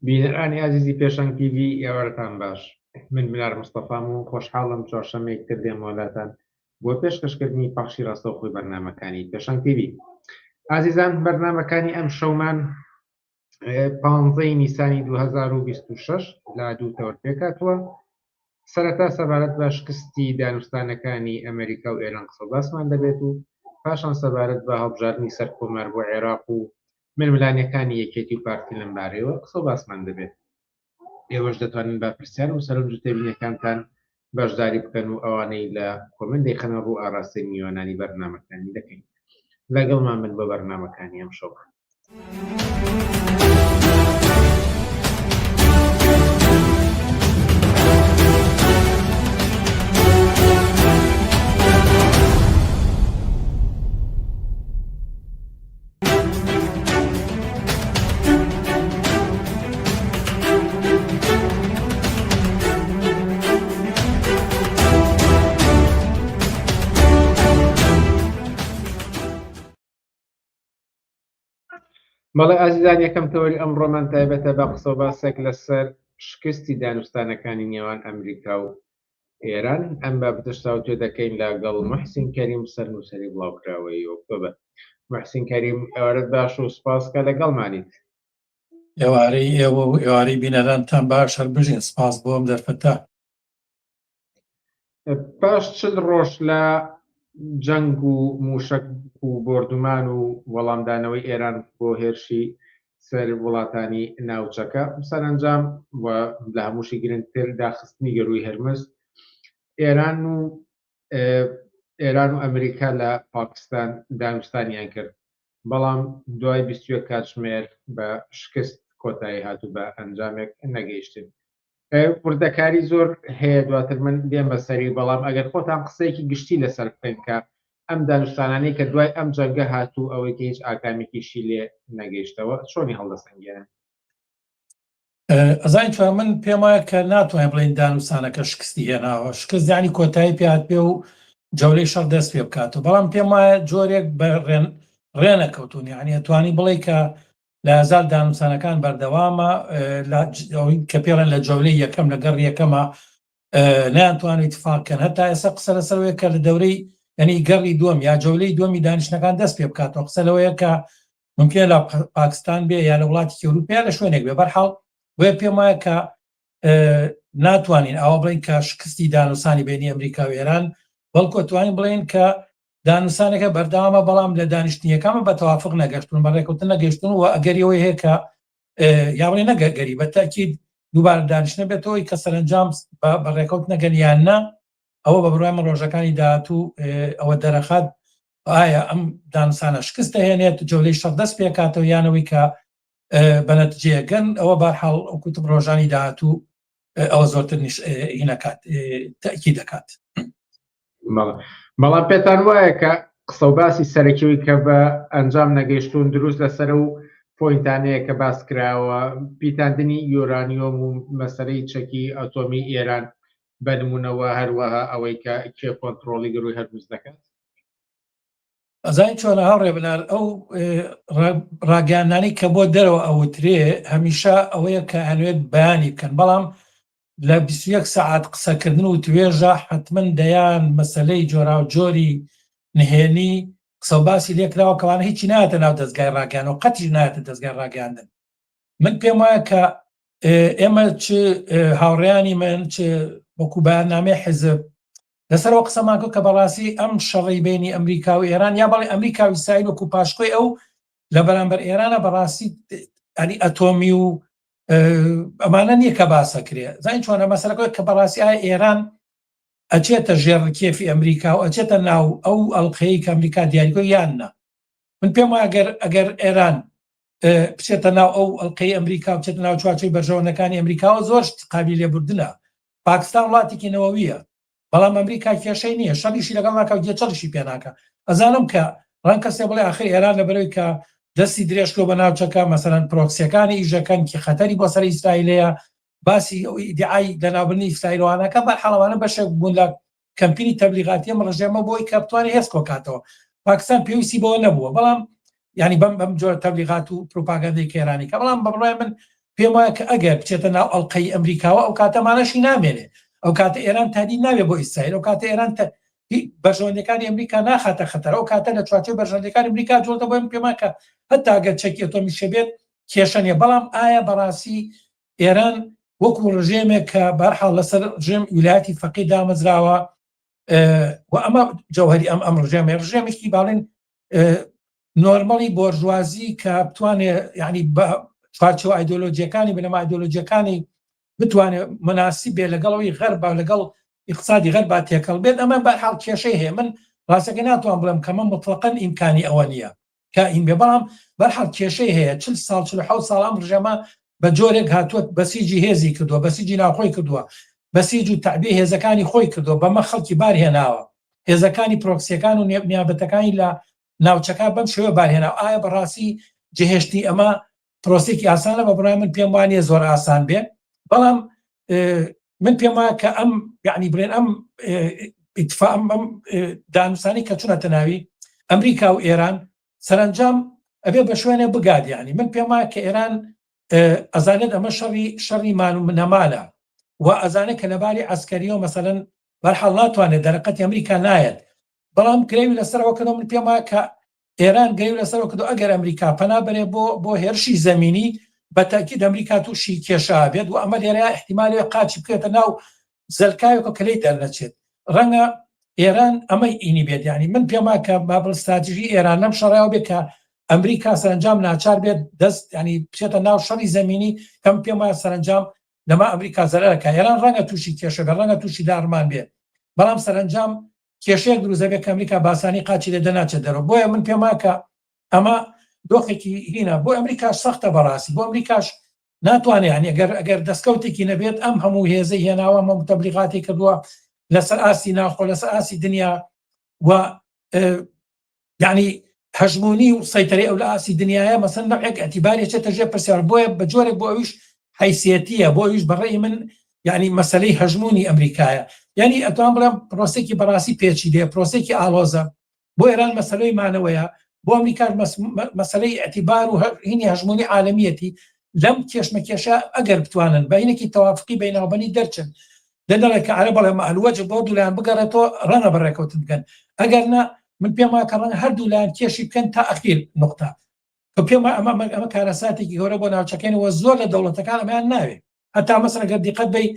بینەرانی عەزیزی پێشەنگ تیڤ ئێوارتان باش. من بنار مستەفام و خۆشحاڵم چوارشەممەیەک تر دێم وڵاتان بۆ پێشکەشکردنی پەخشی ڕاستەوخۆی بەرنامەکانی پێشەنگ تیڤ. ئازیزان، بەرنامەکانی ئەم شەومان 15 نیسانی 2026 لا دووتەوە پێکاتوە. سەرەتا سەبارەت بە شکستی دانوستانەکانی ئەمریکا و ئێران قسە باسمان دەبێت و پاشان سەبارەت بە هەڵبژاردننی سەر کۆمار بۆ عێراق و ململانیەکانی یەکێتی و پارتی لەم بارەیەوە قسە باسمان دەبێت. ئێوەش دەتوانن با پرسیار و سەرنج تێبینەکانتان بەشداری بکەن و ئەوانەی لە کۆمنت دەیخەنە ڕوو ئاڕاستی میوانانی بەرنامەکانی دەکەین. لەگەڵمان من بە بەرنامەکانی ئەم شەوە. بەڵێ ئازیزان، یەکەم تەوەری ئەمڕۆمان تایبەتە بە قسە و باسێک لەسەر شکستی دانوستانەکانی نێوان ئەمریکا و ئێران. ئەم بابەتەشتا و تێ دەکەین لەگەڵ موحسین کەریم سەرنووسەری بڵاوکراوەی ئۆکتۆبەر. موحسین کەریم، ئێوارەت باش و سپاسکە لەگەڵمانیت. ئێوارەی ئێوە و ئێوارەی بینەرانتان باش، هەر بژین. سپاس بۆم دەرفەتە. پاش 40 ڕۆژ لە جەنگ و موشک و بۆردومان و وەڵامدانەوەی ئێران بۆ هێرشی سەر وڵاتانی ناوچەکە، سەرنجام لە هەمووشی گرنگتر داخستنی گەروی هەرمز، ئێران و ئەمریکا لە پاکستان دانوستانیان کرد. بەڵام دوای 21 کاتژمێر بە شکست کۆتایی هاتوو، بە ئەنجامێک نەگەیشتن. وردەکاری زۆر هەیە، دواتر من دێم بەسەری، بەڵام ئەگەر خۆتان قسەیەکی گشتی لەسەر بکەین کە ئەم دانوستانانەی کە دوای ئەم جەنگە هاتوو ئەوەی کە هیچ ئاکامێکیشی لێ نەگەیشتەوە، چۆنی هەڵدەسەنگێنن؟ ئەزای چوار من پێم وایە کە ناتوانین بڵین دانوستانەکە شکستی هێناوە. شکست یانی کۆتایی پێات پێ و جەولەی شەڕ دەست پێ بکاتەوە، بەڵام پێم وایە جۆرێک بە ڕێنەکەوتون. یعنی ئەتوانی بڵێ کە لە هەزار دانوستانەکان بەردەوامە کە پێڵێن لە جەولەی یەکەم لەگەڕ یەکەمە نەیانتوانێت اتفاقکەن. هەتا ئێستا قسە لەسەرەوەیە کە لە دەورەی یعنی گەڕی دووەم یا جەولەی دووەمی دانیشتەکان دەست پێ بکاتەوە. قسە لەوەیە کە ممکنە لە پاکستان بێ یا لە وڵاتی ئەوروپیا لە شوێنێک بێ. بەرحاڵ بۆیە پێم وایە کە ناتوانین ئەوە بڵین کە شکستی دانوستانی بینی ئەمریکا و ئێران، بەڵکو توانین بڵین کە دانوستانەکە بەردەوامە، بەڵام لە دانیشتنیەکەمە بە تەوافق نەگەشتون، بەڕێکەوتن نەگەشتون و ئەگەریەوەی هەیە کە یا بڵێ نەگەری بە تاکید دووبارە دانیشتنە بێتەوەی کە سەرنجام بەڕێکەوت نەگەنیان نە. ئەوە بە بڕای من ڕۆژەکانی داهاتوو ئەوە دەرەخات ئایا ئەم دانوستانە شکست دەهێنێت جەولەی شەڕ دەست پێکاتەوە یانەوەی کە بەنەتیجەیەگەن. ئەوە بەرحاڵ ئەوکوتم ڕۆژانی داهاتوو ئەوە زۆرتر هینەکات تاکید دەکات. بەڵام پێتان وایە کە قسە و باسی سەرەکیەوەی کە بە ئەنجام نەگەیشتون دروست لەسەر و پۆینتانەیە کە باس کراوە، پیتاندنی یۆرانیۆم و مەسەلەی چەکی ئەتۆمی ئێران بەنمونەوە، هەروەها ئەوەی کە کێ کۆنتڕۆڵی گەروی هەرمز دەکات؟ ئەزای چۆنە هەڵڕێ بنار ئەو ڕاگەیاندانەی کە بۆ دەرەوە ئەوترێ هەمیشە ئەوەیە کە ئەنوێت بەیانی بکەن، بەڵام لە 21 سەعات قسەکردن و توێژە حتمما دەیان مەسەلەی جۆرا و جۆری نهێنی قسە و باسی لێکراوە کەوانە هیچی نایەتە ناو دەستگای ڕاگەیاندنەوە، قەتیش نایەتە دەستگای ڕاگەیاندن. من پێم وایە کە ئێمە چ هاوڕێیانی من چ وەکو بەیاننامەی حیزب لەسەرەوە قسەمان کرد کە بەڕاستی ئەم شەڕی بینی ئەمریکا و ئێران یا بەڵێ ئەمریکا و ئیسرائیل وەکو پاشکۆی ئەو لە بەرامبەر ئێرانە بەڕاستی ئەنی ئەتۆمی و ئەمانە نییە کە باسەکرێ. زین چۆنە مەسەلەکەی کە بەڕاستی ئایا ئێران ئەچێتە ژێر کێفی ئەمریکا و ئەچێتە ناو ئەو ئەڵقەیەی کە ئەمریکا دیاریکۆ یان نە. من پێم وایە ئەگەر ئێران بچێتە ناو ئەو ئەڵقەی ئەمریکا و بچێتە ناو چوارچەوەی بەرژەوەندەکانی ئەمریکاوە زۆر قابلی لێبوردنە. پاکستان وڵاتێکی نەوەویە، بەڵام ئەمریکا کێشەی نییە، شەڕیشی لەگەڵ ناکە و جێچەڵیشی پێ ناکە. ئەزانم کە ڕەنگ کەسێ بڵێ ئاخر ئێران لەبەرەوەی کە دەستی درێژکۆ بە ناوچەکە مەسەلەن پرۆکسیەکانی ئیژەکەن کی خەتەری بۆ سەر ئیسرائیلەیە، باسی ئیدعای لەناوبردنی ئیسرائیلوانەکە بەرحاڵەوانە بەشێک بوون لە کەمپینی تەبلیغاتیە ڕژێمە بۆی کە بتوانێت هێز کۆکاتەوە. پاکستان پێویستی بەوە نەبووە، بەڵام ینی بەم جۆرە تەبلیغات و پروپاگاندەی کە ئێرانی کە، بەڵام بەڕای من پێم وایە کە ئەگەر بچێتە ناو ئەڵقەی ئەمریکاوە ئەو کاتەمانەشی نامێنێ، ئەو کاتە ئێران تادی نابێ بۆ ئیسرائیل، ئەو کاتە ئێران بەرژەوەندەکانی ئەمریکا ناخاتە خەتەر، ئەو کاتە لە چوارچێ بەرژەوەندەکانی ئەمریکا جوڵتە بۆ پێم وایە کە هەتا ئەگەر چەکی ئەتۆمی شەبێت کێشە نیە. بەڵام ئایا بەڕاستی ئێران وەکو ڕژێمێک کە بەرحاڵ لەسەر ڕژێم ویلایەتی فەقیه دامەزراوە و ئەمە جەوهەری ئەم ڕژێمێکی باڵێن نۆرمەڵی بۆرژوازی کە بتوانێت یعنی بە چوارچێوە ئایدۆلۆجیەکانی بنەما ئایدۆلۆجیەکانی بتوانێت مناسب بێ لەگەڵەوەی غەرب لەگەڵ اقتصادی غەرب تێکەڵ بێت. ئەمە بەرحاڵ کێشەی هەیە. من ڕاستەکە ناتوان بڵێم کە من مطلقاً ئیمکانی ئەوە نییە کە ئین بێ، بەڵام بەرحاڵ کێشەی هەیە. 40 ساڵ 47 ساڵ ئەم ڕژێمە بە جۆرێک هاتووە بەسیجی هێزی کردووە، بەسیجی ناوخۆی کردووە، بەسیج و تعبیە هێزەکانی خۆی کردووە، بەمە خەڵکی بارهێناوە، هێزەکانی پرۆکسیەکان و نیابەتەکانی لە ناوچەکە بەم شێوە بارهێناوە. ئایا بەڕاستی جێهێشتی ئەمە پرۆسێکی ئاسانە؟ بە بڕای من پێم وانیە زۆر ئاسان بێ، بەڵام من پێم وایە کە ئەم یعنی بڵێن ئەم ئەم دانووسانی کە چونەتە ناوی ئەمریکا و ئێران سەرنجام ئەبێ بە شوێنێ بگات. یعنی من پێم وایە کە ئێران ئەزانێت ئەمە شەڕی مان و نەمالە و ئەزانێت کە لەباری عەسکەریەوە مەسەلەن بەرحاڵ ناتوانێت دەرەقەتی ئەمریکا نایەت، بەڵام گرێوی لەسەرەوە کردەوە. من پێم وایە کە ئێران گرێوی لەسەرەوە کردەوە ئەگەر ئەمریکا پەنا بەرێ بۆ هێرشی زەمینی بەتاکید ئەمریکا تووشی کێشە بێت و ئەمە لێرە احتیمالێ قاچی بکرێتە ناو زەلکاوێکە کە لێی دەرنەچێت. ڕەنگە ئێران ئەمەی ئینی بێت. یعنی من پێم وایە کە بابل استراتیژی ئێران لەم شەڕەوە بێت کە ئەمریکا سەرنجام ناچار بێت دەست ینی بچێتە ناو شەڕی زەمینی، کەم پێم وایە سەرنجام لەما ئەمریکا زەرەرەکە. ئێران ڕەنگە تووشی کێشەگە، ڕەنگە تووشی داڕمان بێت، بەڵام سەرنجام کێشەیەک دروست دەبێت کە ئەمریکا باسانی قاچی لێ دەناچێت دەرەوە. بۆیە من پێم وایە کە ئەمە دۆخێکی هینە بۆ ئەمریکاش سەختە بەڕاستی، بۆ ئەمریکاش ناتوانێت ینی ئەگەر دەستکەوتێکی نەبێت ئەم هەموو هێزەی هێناوە ئەمە تەبلیغاتی کردووە لەسەر ئاسی ناخۆ لەسەر ئاسی دنیا و یعنی هەژمونی و سەیطرەی ئەو لە ئاسی دنیاە مەسەن نەوعێک ئەتیباری چێتە ژێر پرسیار. بۆیە بە جۆرێک بۆ ئەویش حیسیەتیە، بۆ ئەویش بەڕێی من یعنی مەسەلەی هەژمونی ئەمریکایە. یعنی ئەتوان بڵێم پرۆسێکی بەڕاستی پێچیدێ، پرۆسێکی ئالۆزە. بۆ ئێران مەسەلەی مانەوەیە، بۆ ئەمریکا مەسەلەی ئەتیبار و هینی هەژمونی عالەمیەتی. لەم کێشمەکێشە ئەگەر بتوانن بەینێکی تەوافقی بەیناوبەنی دەرچن دەدەڵێت کە عەرە بەڵێ مەعلوەجب بۆ دوولایان بگەڕێتەوە ڕەنە بەڕێکەوتن بکەن، ئەگەر نا من پێم وایە کە ڕەنگە هەردوو لایەن کێشی بکەن تا ئەخیر نقطە. کە پێم وایە ئەمە کارەساتێکی گەورە بۆ ناوچەکانەوە زۆر لە دەوڵەتەکان ئەمەیان ناوێت. هەتا مەسەڵەن ئەگەر دیقەت بەی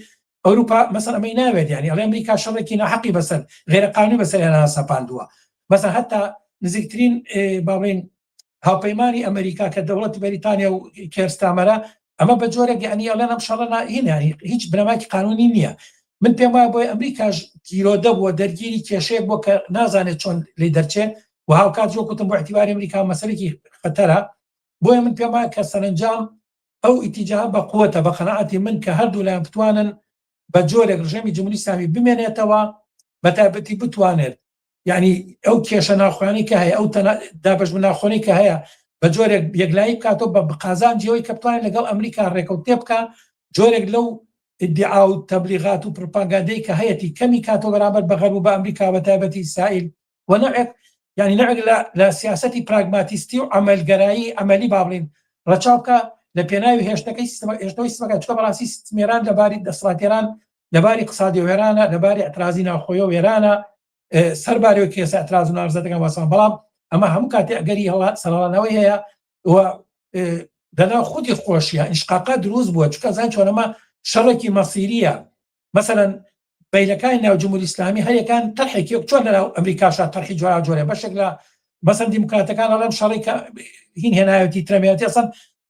ئەوروپا مەسەڵەن ئەمەی ناوێت، یعنی ئەڵێ ئەمریکا شەڕێکی ناحەقی بەسەر غێرەقانونی بەسەر ئێران سەپاندووە. مەسەڵەن هەتا نزیکترین باڵێن هاوپەیمانی ئەمریکا کە دەوڵەتی بەریتانیا و کێرستامەرە ئەمە بە جۆرێک یعنی ئەڵێن ئەم شەڕە هینی هیچ بنەماکی قانونی نییە. من پێم وایە بۆی ئەمریکاش گیرۆدە بووە دەرگیری کێشەیەک بۆ کە نازانێت چۆن لی دەرچێت و هاوکات جۆکوتم بۆ اعتیباری ئەمریکا مەسەلێکی خەتەرە. بۆیە من پێم وایە کە سەرنجام ئەو ئیتیجاه بە قووەتە بە قەناعەتی من کە هەردوو لایەن بتوانن بە جۆرێک ڕژێمی جمهوری ئیسلامی بمێنێتەوە بەتایبەتی بتوانێت یعنی ئەو کێشە ناخوانی کە هەیە ئەو دابەش ناخۆنی کە هەیە بە جۆرێک یەکلایی بکاتەوە بە قازانجیەوەی کە بتوانێت لەگەڵ ئەمریکا ڕێکەوت تێ بکە جۆرێک لەو ئیدعا و تەبلیغات و پروپاگاندەی کە هەیەی کەمی کاتۆ بەرامبەر بە غەرب و بە ئەمریکا بەتایبەتی ئیسرائیل و نەوعێک یعنی نەوعێک لە سیاسەتی پراگماتیستی و عەمەلگەرایی عەمەلی با بڵێن ڕەچاو بکە لە پێناوی هێشتەکەی هێشتەوەی سیستەمەکە. چونکە بەڕاستی سیستەمێران لەباری دەسەڵات ئێران لەباری اقتصادی وێرانە، لەباری ئەترازی ناوخۆیی و وێرانە، سەربارەوەی کێسە ئەتراز و ناڕزەتەکان واسان. بەڵام ئەمە هەموو کاتێ ئەگەری هەڵات سەرڵانەوەی هەیە و دەنا خودی خۆشیە ئینشقاقا دروست بووە. چونکە زان چۆنەمە شەڕێکی مەسیریە. مەسەلەن بەیلەکانی ناو جمهوری ئیسلامی هەیەکان تەرحێکی چۆن لەناو ئەمریکاشا تەرحی جۆرا جۆرە بەشێک لە مەسەن دیموکراتەکان ئەڵێم شەڕی کە هین هێنایەتی ترەمێتی ئەسەن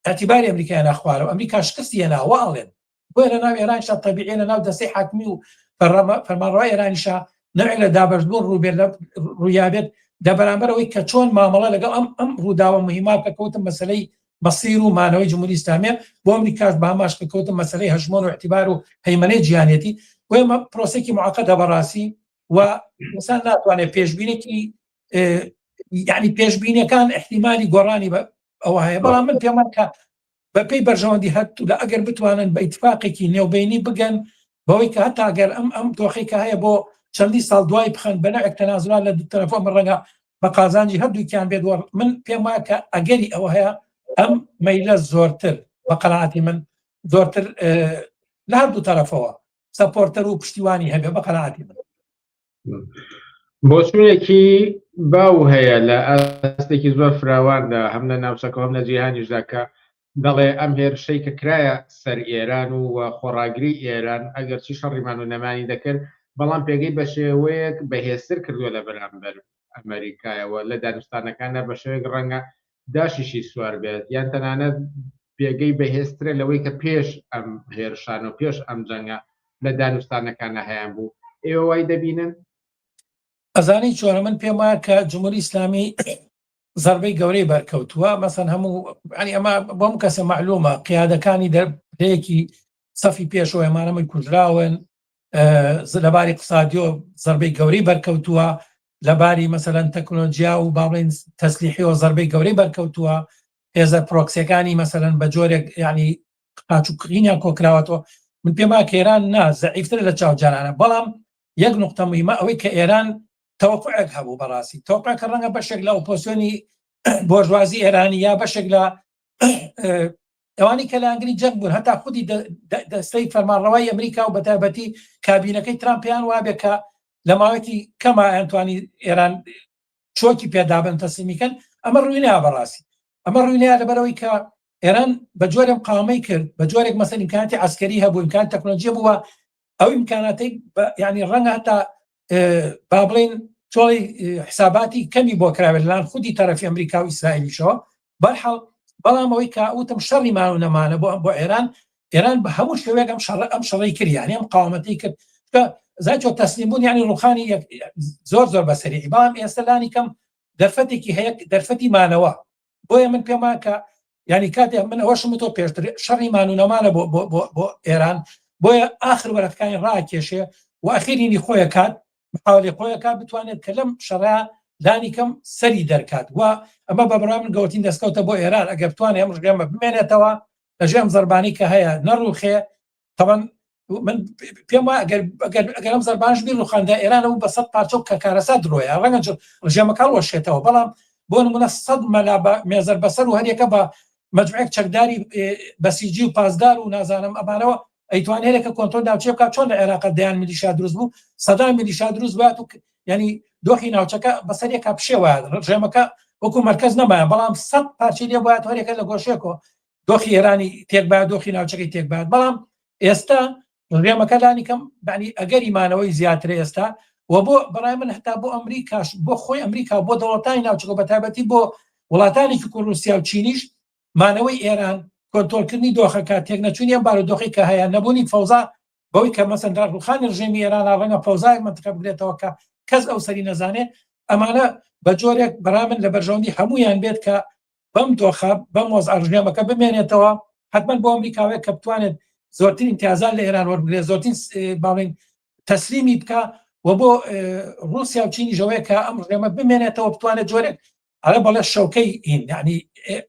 ئەتیباری ئەمریکای ناخوارەوە ئەمریکا شکستی هێناوە ئاڵێن. بۆیە لە ناو ئێرانشا تەبیعیە لە ناو دەستەی حاکمی و فەرمانڕەوای ئێرانیشا نەوعێک لە دابەشبوون ڕوویابێت دە بەرامبەرەوەی کە چۆن مامەڵە لەگەڵ ئەم ڕووداوە مهمە کە کەوتم مەسەلەی مەسیر و مانەوەی جمهوری ئیسلامیە بۆ ئەمریکاش باماش کە کەوتم مەسەلەی هەژمۆن و اعتیبار و هەیمنەی جیهانیەتی. بۆیە ئەمە پرۆسێکی معقەدە بەڕاستی و ئینسان ناتوانێت پێشبینێکی یعنی پێشبینیەکان احتیمالی گۆڕانی ئەوە هەیە. بەڵام من پێم وایە کە بەپێی بەرژەوەندی هەتوو لە ئەگەر بتوانن بە ئیتفاقێکی نێوبینی بگەن بەوەی کە هەتا ئەگەر ئەم دۆخی کە هەیە بۆ چەندی ساڵ دوای بخەن بە نەوعێک تەنازولات لە دوو تەرەفۆ من ڕەنگە بە قازانجی هەردووکیان بێت. من پێم وایە کە ئەگەری ئەوە هەیە ئەم مەیلە زۆرتر بە قەناعەتی من زۆرتر لە هەردوو تەرەفەوە سەپۆرتەر و پشتیوانی هەبێ بە قەناعەتی من. بۆچوونێکی باو هەیە لە ئاستێکی زۆر فراواندا هەم لە ناوچەکە هەم لە جیهانیشدا کە دەڵێ ئەم هێرشەی کە کرایە سەر ئێران و خۆڕاگری ئێران ئەگەر چی شەڕیمان و نەمانی دەکرد بەڵام پێگەی بە شێوەیەک بەهێزتر کردووە لە بەرامبەر ئەمریکایەوە لە دانوستانەکاندا بە شێوەیەک ڕەنگە داشیشی سوار بێت یان تەنانەت پێگەی بەهێزترە لەوەی کە پێش ئەم هێرشان و پێش ئەم جەنگە لە دانوستانەکانە هەیان بوو. ئێوە وای دەبینن؟ ئەزانی چۆنە من پێم وایە کە جمهوری ئیسلامی زەربەی گەورەی بەرکەوتووە مەسەن هەموو ئەمە بۆم کەسە معلومە قیادەکانی دەرەیەکی سەفی پێشەوە ئێمانەمەی کوژراون لەباری اقتصادیۆ زەربەی گەورەی بەرکەوتووە لەباری مەسەلەن تەکنۆلۆژیا و باڵێن تەسلیحیەوە زەربەی گەورەی بەرکەوتووە هێزە پرۆکسیەکانی مەسەلەن بە جۆرێک ینی قاچوقینیان کۆکراوەتەوە من پێم وایە کە ئێران زەعیفترە لە چاوجارانە بەڵام یەک نقطە موهیمە ئەوەی کە ئێران تەوەقعێک هەبوو بەڕاستی تەوەقع کە ڕەنگە بەشێک لە ئۆپۆزیۆنی بۆژوازی ئێرانی یا بەشێک لە ئەوانی کە لە ئەنگلی جەنگ بوون هەتا خودی دەستەی فەرمانڕەوای ئەمریکا و بەتایبەتی کابینەکەی ترامپیان وابێ کە لە ماوەتی کەما ئەتوانی ئێران چۆکی پێدابن تەسلیمیکەن ئەمە ڕووینەیە بەڕاستی ئەمە ڕووینەیە لەبەرەوەی کە ئێران بە جۆرێ مقاومەی کرد بە جۆرێک مەسەن ئیمکاناتی عەسکەری هەبوو ئیمکان تەکنۆلۆژیا بووە ئەو ئیمکاناتی ینی ڕەنگە هەتا با بڵێن تۆڵی حساباتی کەمی بۆ کراوێت لەلایەن خودی تەرەفی ئەمریکا و ئیسرائیلیشەوە بەرحەڵ بەڵام ئەوەی کە وتم شەڕی مان و نەمانە بۆ ئێران بە هەموو شێوەیەک ئەم شەڕی کرد یانی ئەم مقاومەتی کرد کە زاچۆ تەسلیمبوون یانی ڕوخانی زۆر زۆر بەسەری بەڵام ئێستا لانی کەم دەرفەتێکی هەیە دەرفەتی مانەوە بۆیە من پێم وایە کە ینی کاتێک من ئەوەشم تۆ پێشتر شەڕی مان و نەمانە بۆ ئێران بۆیە ئاخر وەرەکانی ڕاکێشێ و ئەخیرینی خۆیە کات محاولی خۆیە کات بتوانێت کە لەم شەڕە لانی کەم سەری دەرکات و ئەمە بە بڕای من گەوتین دەستکەوتە بۆ ئێران ئەگەر بتوانێت ئەم ژێمە بمێنێتەوە لە ژێم زەربانی کە هەیە نەڕوخێ تەوەن من پێم وایە ئەگەر ئەم زەربانش بیر ڕوخاندا ئێرانە و بە 100 پارچە کە کارەسا درۆیە ڕەنگە ژێمەکە وەشێتەوە بەڵام بۆ نمونە 100 مەلا مێزەر بەسەر و هەریەکە بە مەجموعەیەک چەکداری بەسیجی و پاسدار و نازانم ئەمانەوە ئەیتوان هەرێکە کۆنترۆل ناوچێ بکات چۆن لە عێراق دەیان میلیشیا دروست بوو 100 میلیشیا دروست بات و ینی دۆخی ناوچەکە بەسەرێکا پشێوە ژێمەکە وەکو مەرکەز نەمایە بەڵام 100 پارچەی لێ بات هەرێکە لە گۆشێکەوە دۆخی ئێرانی تێکبات دۆخی ناوچەکەی تێکبات بەڵام ئێستا ڕێمەکە لانی کەم بەنی ئەگەری مانەوەی زیاتر ئێستا و بۆ بەڕای من هەتا بۆ ئەمریکاش بۆ خۆی ئەمریکا بۆ دەوڵەتانی ناوچەکە بەتایبەتی بۆ وڵاتانی رووسیا و چینیش مانەوەی ئێران کۆنترۆلکردنی دۆخەکە تێک نەچوونی ئەم بارودۆخی کە هەیە نەبوونی فەوزا بەوەی کە مەسەن ڕوخانی ڕژێمی ئێران ڕەنگە فەوزای منتیقە بگرێتەوە کە کەس ئەو سەری نەزانێ ئەمانە بە جۆرێک بەڕای من لە بەرژەوەندی هەموویان بێت کە بەم دۆخە بەم وەزع ڕژێمەکە بمێنێتەوە حتمەن بۆ ئەمریکاوێک کە بتوانێت زۆرترین امتیازات لە ئێران وەربگرێت زۆرترین باڵێن تەسلیمی بکە و بۆ رووسیا و چینی ژەوەیە کە ئەم ڕژێمە بمێنێتەوە بتوانێت جۆرێک ئەڵێ بەڵێ شەوکەی ئین یعنی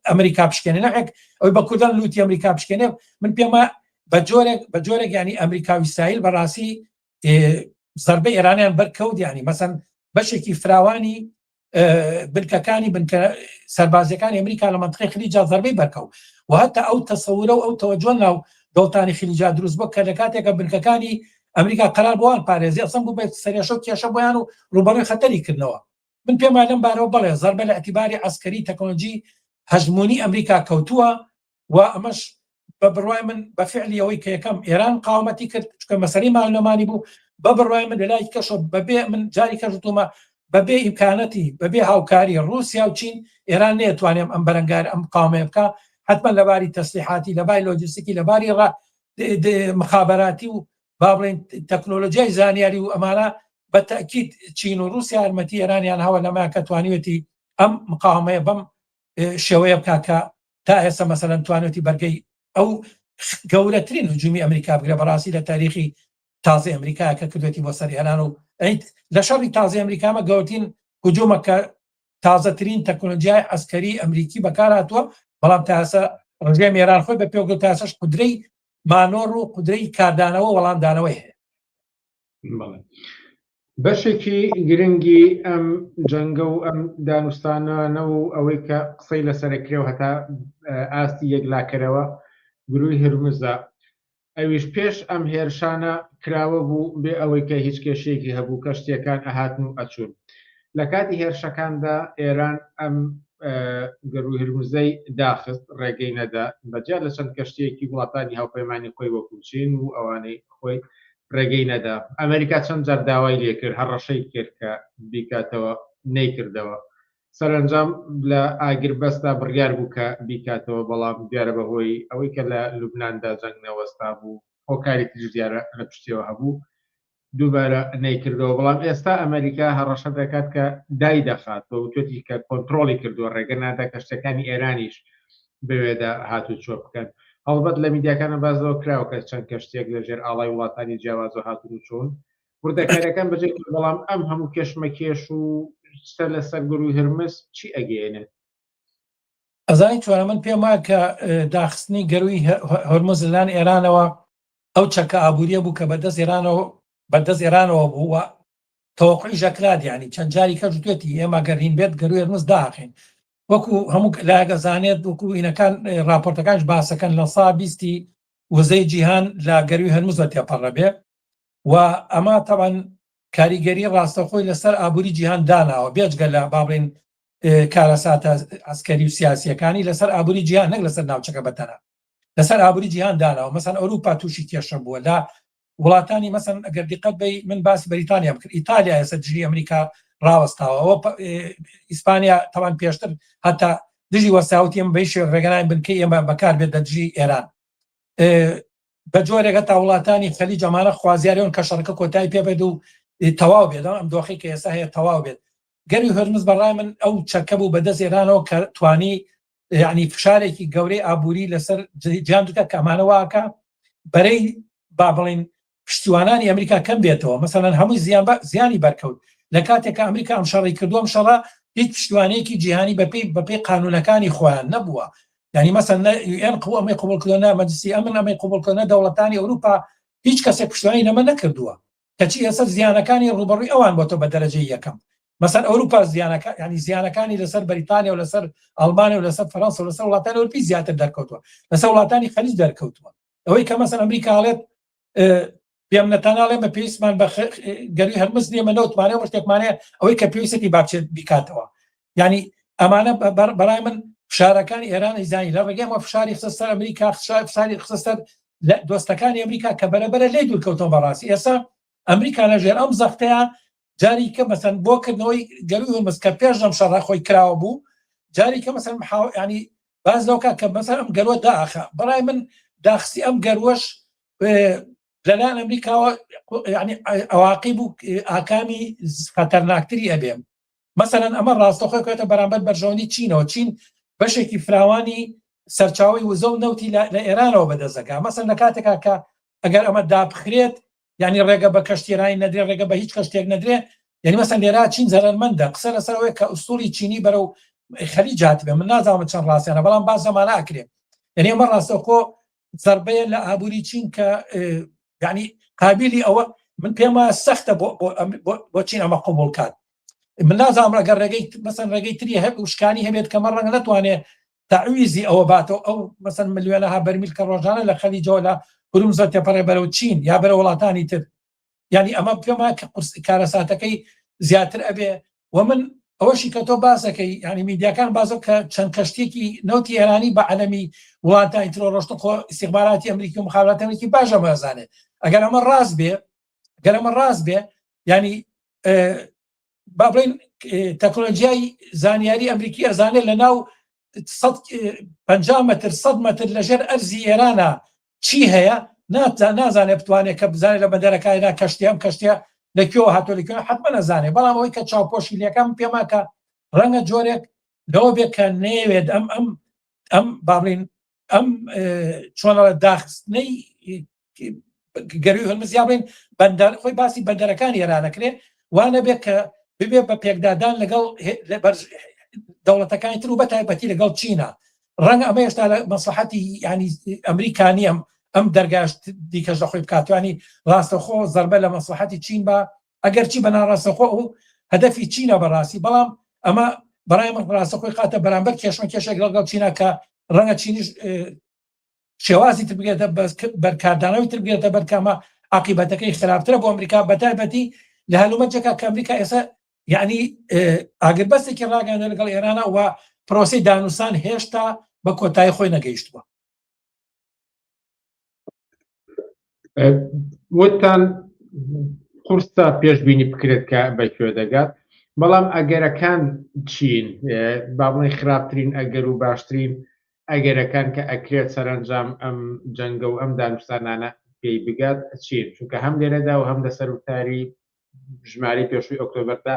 ئەمریکا بشکێنێ نەحێک ئەوەی بە کوردان لوتی ئەمریکا بشکێنێ من پێمە بە جۆرێک ینی ئەمریکا و ئیسرائیل بەڕاستی زەربەی ئێرانیان بەرکەوت ینی مەسەن بەشێکی فراوانی بنکەکانی سەربازیەکانی ئەمریکا لە منتقەی خلیجا زەربەی بەرکەوت و هەتا ئەو تەسەورە و ئەو تەوەجۆ ناو دەوڵەتانی خلیجا دروست بوو کە لە کاتێکە بنکەکانی ئەمریکا قەرار بۆوان پارێزی ئەسەم بوو بێت سەرێشە و کێشە بۆیان و ڕوبەڕووی خەتەری کردنەوە من پێم وایە لەم بارەوە بەڵێ زەربە لە ئەتیباری عەسکەری تەکنۆلۆژی هەژمۆنی ئەمریکا کەوتووە و ئەمەش بە بڕوای من بە فعلی ئەوەی کە یەکەم ئێران قاومەتی کرد چونکە مەسەلەی ماڵنەمانی بوو بە بڕوای من لە لای کەشەوە بەبێ من جاری کەژوتومە بەبێ ئیمکانەتی بەبێ هاوکاری رووسیا و چین ئێران نێتوانێم ئەم بەرەنگار ئەم قاومەیە بکە حتمما لەباری تەسلیحاتی لەباری لۆجستیکی لەباری مخابەراتی و با بڵێن تەکنۆلۆژیای زانیاری و ئەمانە بە تەکید چین و رووسیا یارمەتی ئێرانیان هەوە لەمایە کە توانیوێتی ئەم مقاومەیە بەم شێوەیە بکە کە تا ئێستا مەسەلەن توانێتی بەرگەی ئەو گەورەترین هجومی ئەمریکا بگرێ بەڕاستی لە تاریخی تازی ئەمریکا کە کردوێتی بۆ سەر ئێران و لە شەڕی تازی ئەمریکامە گەورەترین هجوومە کە تازەترین تەکنۆلۆژیای عەسکەری ئەمریکی بەکارهاتووە بەڵام تا ئێستا ڕژێمی ئێران خۆی بە پێوەگرت تا ئێستاش قودرەی مانۆڕ و قودرەی کاردانەوە وەڵامدانەوەی هەیە. بەشێکی گرنگی ئەم جەنگە و ئەم دانوستانانە و ئەوەی کە قسەی لەسەرکرێ و هەتا ئاستی یەکلاکەرەوە گروی هرمزە ئەویش پێش ئەم هێرشانە کراوە بوو بێ ئەوەی کە هیچ کێشەیەکی هەبوو کەشتیەکان ئەهاتن و ئەچوون لە کاتی هێرشەکاندا ئێران ئەم گەروی هرمزەی داخست ڕێگەی نەدا بەجیا لە چەند کەشتەیەکی وڵاتانی هاوپەیمانی خۆی وەکو چین و ئەوانەی خۆی ڕێگەی نەدا ئەمریکا چەند جار داوای لێکرد هەر ڕەشەی کرد کە بیکاتەوە نەیکردەوە سەرنجام لە ئاگربەستا بڕیار بوو کە بیکاتەوە بەڵام دیارە بەهۆی ئەوەی کە لە لوبناندا جەنگ نەوەستا بوو هۆکاری تر دیارە لە پشتیەوە هەبوو دووبارە نەیکردەوە بەڵام ئێستا ئەمریکا هەڕەشە دەکات کە دای دەخات بە وتوەتی کە کۆنتترۆلی کردووە ڕێگە نادا کە شتەکانی ئێرانیش بوێدا هاتوو چۆ بکەن هەڵبەت لە میدیاکانە بازەوە کراوە کە چەند کەشتێک لە ژێر ئاڵای وڵاتانی جیاوازۆ هاتوون چۆن وردەکاریەکان بەجێ بەڵام ئەم هەموو کێشمەکێش و شتە لەسەر گروی هرمز چی ئەگەێنێت ئەزانی چوارە من پێم وایە کە داخستنی گەروی هەرمز لەلایەن ئێرانەوە ئەو چەکە ئابوووریە بوو کە بەدەست ئێرانەوە بووە تەوەقعی ژەکرات یعنی چەند جاری کەس دوێتی ئێمە گەڕین بێت گەروی هەرمز داخین وەکو هەموو لاگەزانێت وەکو ئینەکان راپۆرتەکانش باسەکەن لە سا 20 وزەی جیهان لە گەروی هەرمز بە تێپەڕە بێ و ئەمە تەبەن کاریگەری ڕاستەخۆی لەسەر ئابووری جیهان داناوە بێجگە لە بابڕین کارەساتە ئەسکەری و سیاسیەکانی لەسەر ئابووری جیهان نەک لەسەر ناوچەکە بەتەنە لەسەر ئابووری جیهان داناوە مەسەن ئەوروپا تووشی کێشە بووە لە وڵاتانی مەسەن ئەگەر دیقەت بی من باسی بەریتانیا بکرد ئیتالیا ئێستا دژی ئەمریکا ڕاوەستاوە ئەوە ئیسپانیا تەوان پێشتر هەتا دژی وەساوتی ئەمە بەیشێ ڕێگەنای بنکەی ئێمە بەکار بێت لە دژی ئێران بە جۆرێکە تا وڵاتانی خەلیج ئەمانە خوازیاریەوەن کە شەڕەکە کۆتایی پێ بێت و تەواو بێت ئەم دۆخی کە ئێستا هەیە تەواو بێت گەروی هەرمز بەڕای من ئەو چەکە بوو بەدەست ئێرانەوە کە توانی یعنی فشارێکی گەورەی ئابووری لەسەر جیهان دوکە کە ئەمانەوەکە بەرەی با بڵین پشتیوانانی ئەمریکا کەم بێتەوە مەسەڵەن هەمووی زیانی بەرکەوت لە کاتێکە ئەمریکا ئەم شەڕی کردووە ئەم شەڕە هیچ پشتیوانەیەکی جیهانی بەپێی قانونەکانی خۆیان نەبووە یعنی مەسەن ئێن ئەمەی قوبولکردنە مەجلیسی ئەمن ئەمەی قوبولکردنە دەوڵەتانی ئەوروپا هیچ کەسێک پشتیوانی لەمە نەکردووە کەچی ئێستا زیانەکانی ڕوبەڕووی ئەوان بۆتۆ بە دەرەجەی یەکەم مەسەن ئەوروپا زیانەکانی لەسەر بەریتانیا و لەسەر ئەڵمانیا و لەسەر فەڕەنسا و لەسەر وڵاتانی ئەوروپی زیاتر دەرکەوتووە لەسەر وڵاتانی خەلیج دەرکەوتووە ئەوەی کە مەسەن ئەمریکا هەڵێت پێم نەتاناڵێ بە پێویستمان بە گەروی هەرمز نیەمە نەوتمانێ و شتێکمانەیە ئەوەی کە پێویستی بابچێت بیکاتەوە یعنی ئەمانە بەڕای من فشارەکانی ئێرانی زانی لە ڕێگەی ئەمە فشاری خستەر ئەمریکا فشاری خستەر دۆستەکانی ئەمریکا کە بەرەبەرە لێ دوورکەوتەوە بەڕاستی ئێستا ئەمریکا لەژێر ئەم زەختەیە جاری کە مەسەن بۆکردنەوەی گەروی هەرمز کە پێش ئەم شەڕە خۆی کراوە بوو جاری کە مەسەن ینی باز لەوکە کە مەسەن ئەم گەروە داخە بەڕای من داخستی ئەم گەروەش لەلایەن ئەمریکاوە ینی ئەواقیب و ئاکامی خەتەرناکتری ئەبێم مەسەلەن ئەمە ڕاستەخۆی کۆتە بەرامبەر بەرژەوەندی چینەوە چین بەشێکی فراوانی سەرچاوی وزە و نەوتی لە ئێرانەوە بەدەستەکە مەسەن لە کاتێکا کە ئەگەر ئەمە دابخرێت ینی ڕێگە بە کەشتێرانی نەدرێ ڕێگە بە هیچ کەشتێک نەدرێ یعنی مەسەن لێرا چین زەرمەندە قسە لەسەرەوەی کە ئوستوری چینی بەرەو خەلیج هاتبێ من نازانم چەند ڕاستیانە بەڵام باز زەمانە ئەکرێ یعنی ئەمە ڕاستەخۆ زەربەیە لە ئابووری چین کە یعنی قابلی ئەوە من پێم وایە سەختە بۆ چین ئەمە قبول کات من نازانم ئەگەر ڕێگەی مەسەن ڕێگەی تری هەب وشکانی هەبێت کەمە ڕەنگە نەتوانێت تعویزی ئەوە باتەوە ئەو مەسەن ملیۆنەها بەرمیل کە ڕۆژانە لە خەلیجەوە لە هورمز تێپەڕێ بەرەو چین یا بەرە وڵاتانی تر یعنی ئەمە پێم وایە کە کارەساتەکەی زیاتر ئەبێ و من ئەوەشی کە تۆ باسەکەی ینی میدیاکان بازە کە چەند کەشتێکی نەوتی ئێرانی بە عەلەمی وڵاتانی تر ڕۆشتن خۆ استیخباراتی ئەمریکی و مخابراتی ئەمریکی باشە مەزانێت ئەگەر ئەمە ڕاست بێ ینی با بڵین تەکنۆلۆژیای زانیاری ئەمریکی ئەزانێت لە ناو 50 متر 100 متر لەژێر ئەرزی ئێرانە چی هەیە نازانێت بتوانێت کە بزانێت لە بەندەرەکانیدا کەشتی ئەم کەشتە لەکوێوە هاتۆ لەکوێ حتممە نەزانێت بەڵام ئەوەی کە چاوپۆشی لەکەم پێما کە ڕەنگە جۆرێک لەوە بێت کە نەیەوێت ئەم بابڵین ئەم چۆنە داخستنەی گەروی هەرمز یا بڵین بەندەر خۆی باسی بەندەرەکانی ئێرانەکرێ وانە بێت کە ببێ بە پێکدادان لەگەڵ دەوڵەتەکانی تر و بەتایبەتی لەگەڵ چینە ڕەنگە ئەمە هێشتا لە مەسلحەتی ینی ئەمریکانی ئەم دەرگاشت دیکەش دەخۆی بکاتوانی ڕاستەخۆ زەربە لە مەسلحەتی چین بە ئەگەر چی بە ناڕاستەخۆ و هەدەفی چینە بەڕاستی بەڵام ئەمە بەڕای من ڕاستەخۆی خاتە بەرامبەر کێشمە کێشێک لەگەڵ چینە کە ڕەنگە چینیش شێوازی تر بگێتە بەرکاردانەوەی تر بگێتە بەرکامە عاقیبەتەکەی خراپترە بۆ ئەمریکا بەتایبەتی لە هەلومەرجێکە کە ئەمریکا ئێستا یعنی ئاگربەستێکی ڕاگەاندە لەگەڵ ئێرانە و پرۆسی دانووسان هێشتا بە کۆتایی خۆی نەگەیشتووە. وتان قورسە پێشبینی بکرێت کە بەکوێ دەگات، بەڵام ئەگەرەکان چین با بڵێن خراپترین ئەگەر و باشترین ئەگەرەکان کە ئەکرێت سەرنجام ئەم جەنگە و ئەم دانوستانانە پێی بگات چین؟ چونکە هەم لێرەدا و هەم لە سەرۆکتاری ژمارەی پێشووی ئۆکتۆبەردا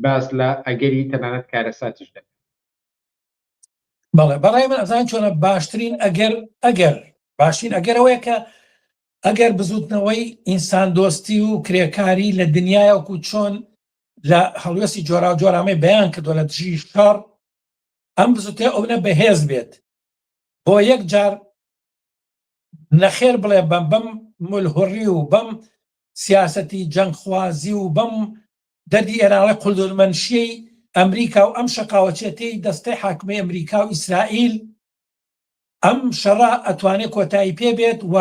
باس لە ئەگەری تەنانەت کارەساتیش دەکات. بەڵێ بەڕای من ئەزان چۆنە باشترین ئەگەر باشترین ئەگەرەوەیە کە ئەگەر بزوتنەوەی ئینسان دۆستی و کرێکاری لە دنیایەکو چۆن لە هەڵوێستی جۆرا و جۆرامەی بەیان کردووە لە دژی شەڕ ئەم بزوتێ ئەوە بەهێز بێت بۆ یەک جار نەخێر بڵێ بەم ملهوڕی و بەم سیاسەتی جەنگخوازی و بەم دەردی ئێرانڵی قولدورمەنشیەی ئەمریکا و ئەم شەقاوەچێتەی دەستەی حاکمەی ئەمریکا و ئیسرائیل ئەم شەڕە ئەتوانێت کۆتایی پێبێت و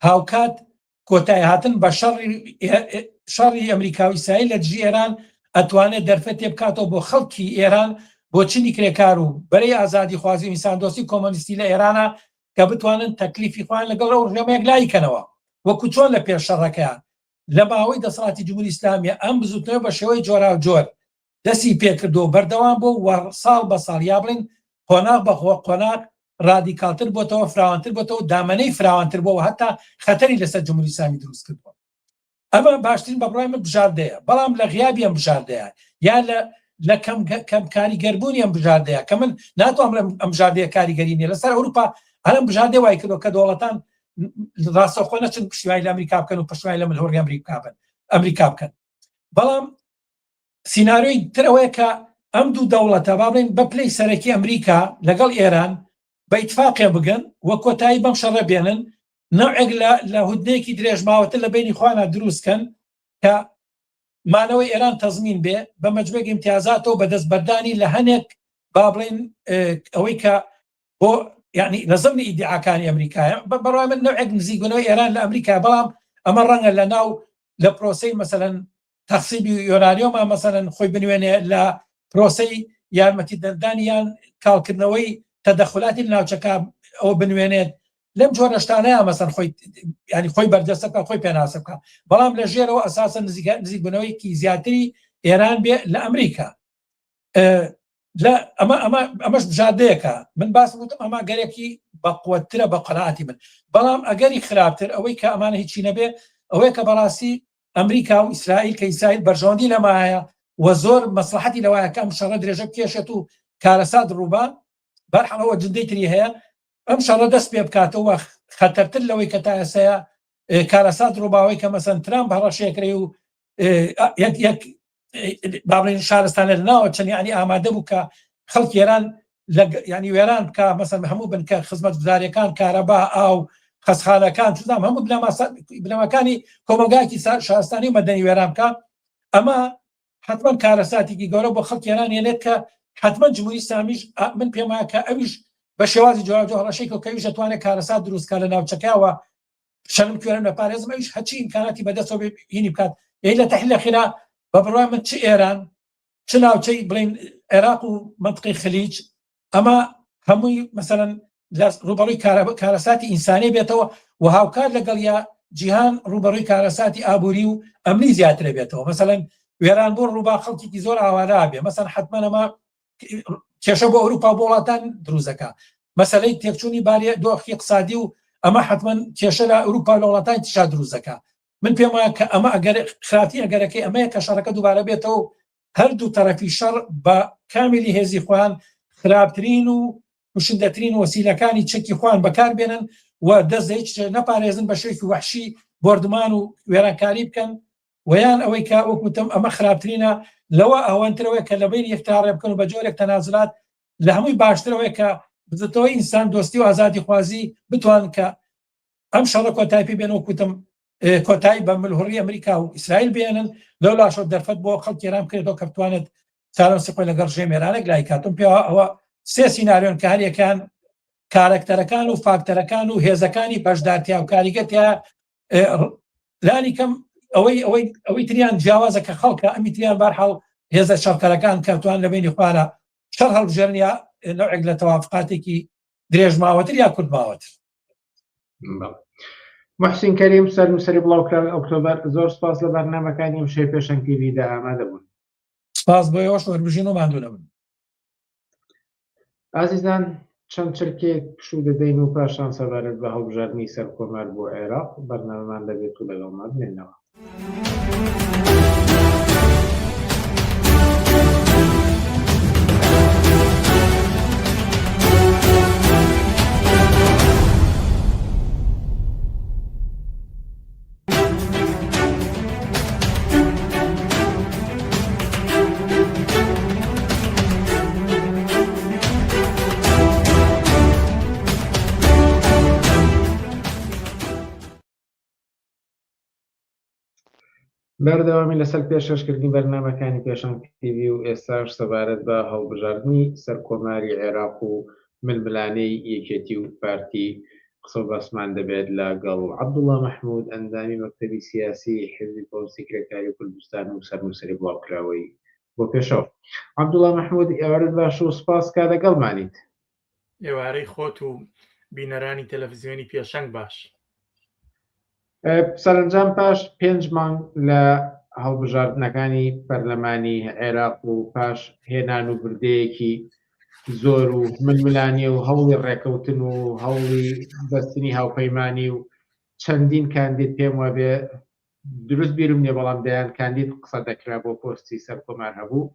هاوکات کۆتایی هاتن بە شەڕی ئەمریکا و ئیسرائیل لە دژی ئێران ئەتوانێت دەرفەت تێ بکاتەوە بۆ خەڵکی ئێران بۆ چنی کرێکار و بەرەی ئازادی خوازی و ئینسان دۆستی کۆمۆنیستی لە ئێرانە کە بتوانن تەکلیفی خوان لەگەڵ ئەو ڕێمەیەک لایکەنەوە وەکو چۆن لە پێش شەڕەکەیان لە ماوەی دەسەڵاتی جمهوری ئیسلامیە ئەم بزوتنەوە بە شێوەی جۆرا و جۆر دەستی پێکردو بەردەوام بۆ ساڵ بە ساڵ یا بڵین قۆناغ بەخۆ قۆناغ ڕادیکالتر بۆتەوە فراوانتر بۆتەوە دامەنەی فراوانتر بۆەوە هەتا خەتەری لەسەر جمهوری ئیسلامی دروست کردووە. ئەمە باشترین بە بڕای من بژاردەیە، بەڵام لە غیابی ئەم بژاردەیە یا لە کەم کاریگەربوونی ئەم بژاردەیە کە من ناتوانم ئەم بژاردەیە کاریگەری نیە لەسەر ئەوروپا هەرم بژاردێ وای کردەوە کە دەوڵەتان ڕاستەوخۆ نەچن پشتیوانی لە ئەمریکا بکەن و پشتیوانی لە ملهوڕی ئەمریکا بکەن. بەڵام سیناریۆی ترەوەیە کە ئەم دوو دەوڵەتە با بڵێن بە پلەی سەرەکی ئەمریکا لەگەڵ ئێران بە ئیتفاقێ بگەن وە کۆتایی بەم شەڕە بێنن نەوعێک لە هودنەیەکی درێژماوەتر لە بینی خوانە دروستکەن کە مانەوەی ئێران تەزمین بێ بە مەجموعێک ئیمتیازاتەوە بە دەستبەردانی لە هەنێک با بڵێن ئەوەی کە بۆ یعنی لە زەمنی ئیدعاکانی ئەمریکایە بەڕای من نەوعێک نزیکبوونەوەی ئێران لە ئەمریکا، بەڵام ئەمە ڕەنگە لە ناو لە پرۆسەی مەسەلەن تەخسیبی یۆرانیۆمە مەسەلەن خۆی بنوێنێ لە پرۆسەی یارمەتی دەردانی یان کاڵکردنەوەی تەدەخلاتی ناوچەکە ئەوە بنوێنێت لەم جۆرە شتانەیە مەسەن خۆی ینی خۆی بەردەستە بکە خۆی پێناسە بکە، بەڵام لە ژێرەوە ئەساسا نزیکبوونەوەیکی زیاتری ئێران بێ لە ئەمریکا. ئەمەش بژاردەیەکە من باس وتم ئەمە گەرێکی بەقوەترە بە قەناعەتی من، بەڵام ئەگەری خراپتر ئەوەی کە ئەمانە هیچی نەبێ ئەوەیە کە بەڕاستی ئەمریکا و ئیسرائیل کە ئیسرائیل بەرژەوەندی لەمایە و زۆر مەسلحەتی لەوایە کە ئەم شەڕە درێژە بکێشێت و کارەسات ڕووبان بەرحەڵەوە جندەی تری هەیە ئەم شەڕە دەست پێ بکاتەوە خەتەرتر لەوەی کە تا ئێسەیە کارەسات ڕووباوەی کە مەسەن ترامپ هەڕەشێکرێ و یەک بابڵین شارستانە لەناوە چەند ینی ئامادە بوو کە خەڵکی ئێران ینی وێران بکە مەسەن هەموو بن کە خزمەتگوزاریەکان کارەبا ئاو خەسخانەکان چدام هەموو بنەماکانی کۆمەلگایەکی شارستانی و مەدەنی وێران بکە. ئەمە حتمما کارەساتێکی گەورە بۆ خەڵکی ئێران هێنێت کە حتمما جمهوری ئیسلامیش من پێم وایە کە ئەویش بە شێوازی جۆراوجۆ هەڕەشێک و کەویش دەتوانێت کارەسات دروستکە لە ناوچەکەوە شەرم کوێرم لە پارێزم ئەویش هەچی ئیمکاناتی بەدەستەوە هینی بکات. لە تەحلیل ئەخیرا بە بڕای من چ ئێران چ ناوچەی بڵین عێراق و منطقەی خلیج ئەمە هەمووی مەسەلەن ڕوبەڕووی کارەساتی ئینسانی بێتەوە و هاوکار لەگەڵ یا جیهان ڕوبەڕووی کارەساتی ئابووری و ئەمنی زیاترە بێتەوە. مەسەلەن وێران بۆ ڕووبا خەڵکێکی زۆر ئاوارا بێ مەسەن حتمما ئەمە کێشە بۆ ئەوروپا بۆ وڵاتان دروستەکە مەسەلەی تێکچوونی بارێ دۆخی اقتصادی و ئەمە حتمما کێشە لە ئەوروپا لە وڵاتانی تشا دروستەکە. من پێم وایە کە ئەمە ئەگەر خراپی ئەگەرەکەی ئەمەیە کە شەڕەکە دووبارە بێتەوە هەردوو تەرەفی شەڕ بە کاملی هێزی خۆیان خراپترین و کوشندەترین وەسیلەکانی چەکی خۆیان بەکاربێنن و دەست هیچ نەپارێزن بە شێوەیەکی وەحشی بۆردمان و وێرانکاری بکەن ویان ئەوەی کە وەکوتم ئەمە خراپترینە لەوە ئەوەنترەوەی کە لەبین یەکتاڕێ بکەن و بە جۆرێک تەنازلات لە هەمووی باشترەوەی کە بزتەوەی ئینسان دۆستی و ئازادی خوازی بتوان کە ئەم شەڕە کۆتایی پێ بێن وەکوتم کۆتایی بە ملهوڕی ئەمریکا و ئیسرائیل بێنن لەو لاشۆ دەرفەت بۆ خەڵکی ئێران بکرێتەوە کە بتوانێت چارەم سپۆی لەگەڵ ژێم ئێرانێک لای کاتم پێ ئەوە سێ سیناریۆن کە هەریەکان کارکتەرەکان و فاکتەرەکان و هێزەکانی بەشدارتیا و کاریگەتیا لانی کەم ئەوەی تریان جیاوازە کە خەڵکە ئەمی تریان بارحاڵ هێزە شەڕکەرەکان کەوتوان لە بینی خوارە شەڕ هەڵبژێرنیا نوعێک لە تەوافقاتێکی درێژ ماوەتر یا کورت ماوەتر. محسین کەریم سەری بڵاوکرا ئۆکتۆبەر زۆر سپاس لە بەرنامەکانی ئەم شەی پێشەنگ تیڤیدا ئامادە بوون. سپاس بۆ ئێوەش وەربژین و ماندوو نەبن. ئازیزان چەند چرکێک پشوو دەدەین و پاشان سەبارەت بە هەڵبژاردننی سەر کۆمار بۆ عێراق بەرنامەمان دەبێت و لەگەڵمان بێنەوە. بەردەوامی لەسەر پێشکەشکردنی بەرنامەکانی پێشەنگ تیڤی و ئێستاش سەبارەت بە هەڵبژاردننی سەر کۆماری عێراق و ململانەی یەکێتی و پارتی قسە و بەسمان دەبێت لەگەڵ عەبدوڵڵا مەحموود ئەندامی مەکتەبی سیاسی حیزبی سیکرێتاری کوردستان و سەرنووسەری بڵاوکراوەی بۆ پێشەوە. عەبدوڵڵا مەحموود ئێوارت باش و سپاس کا لەگەڵمانیت. ئێوارەی خۆت و بینەرانی تەلەڤیزیۆنی پێشەنگ باش. سەرنجام پاش 5 مانگ لە هەڵبژاردنەکانی پەرلەمانی عێراق و پاش هێنان و بردەیەکی زۆر و ململانی و هەوڵی ڕێکەوتن و هەوڵی بەستنی هاوپەیمانی و چەندین کاندید پێم وابێ دروست بیرم نیە بەڵام دەیان کاندید قسە دەکرا بۆ پۆستی سەر کۆمار هەبوو.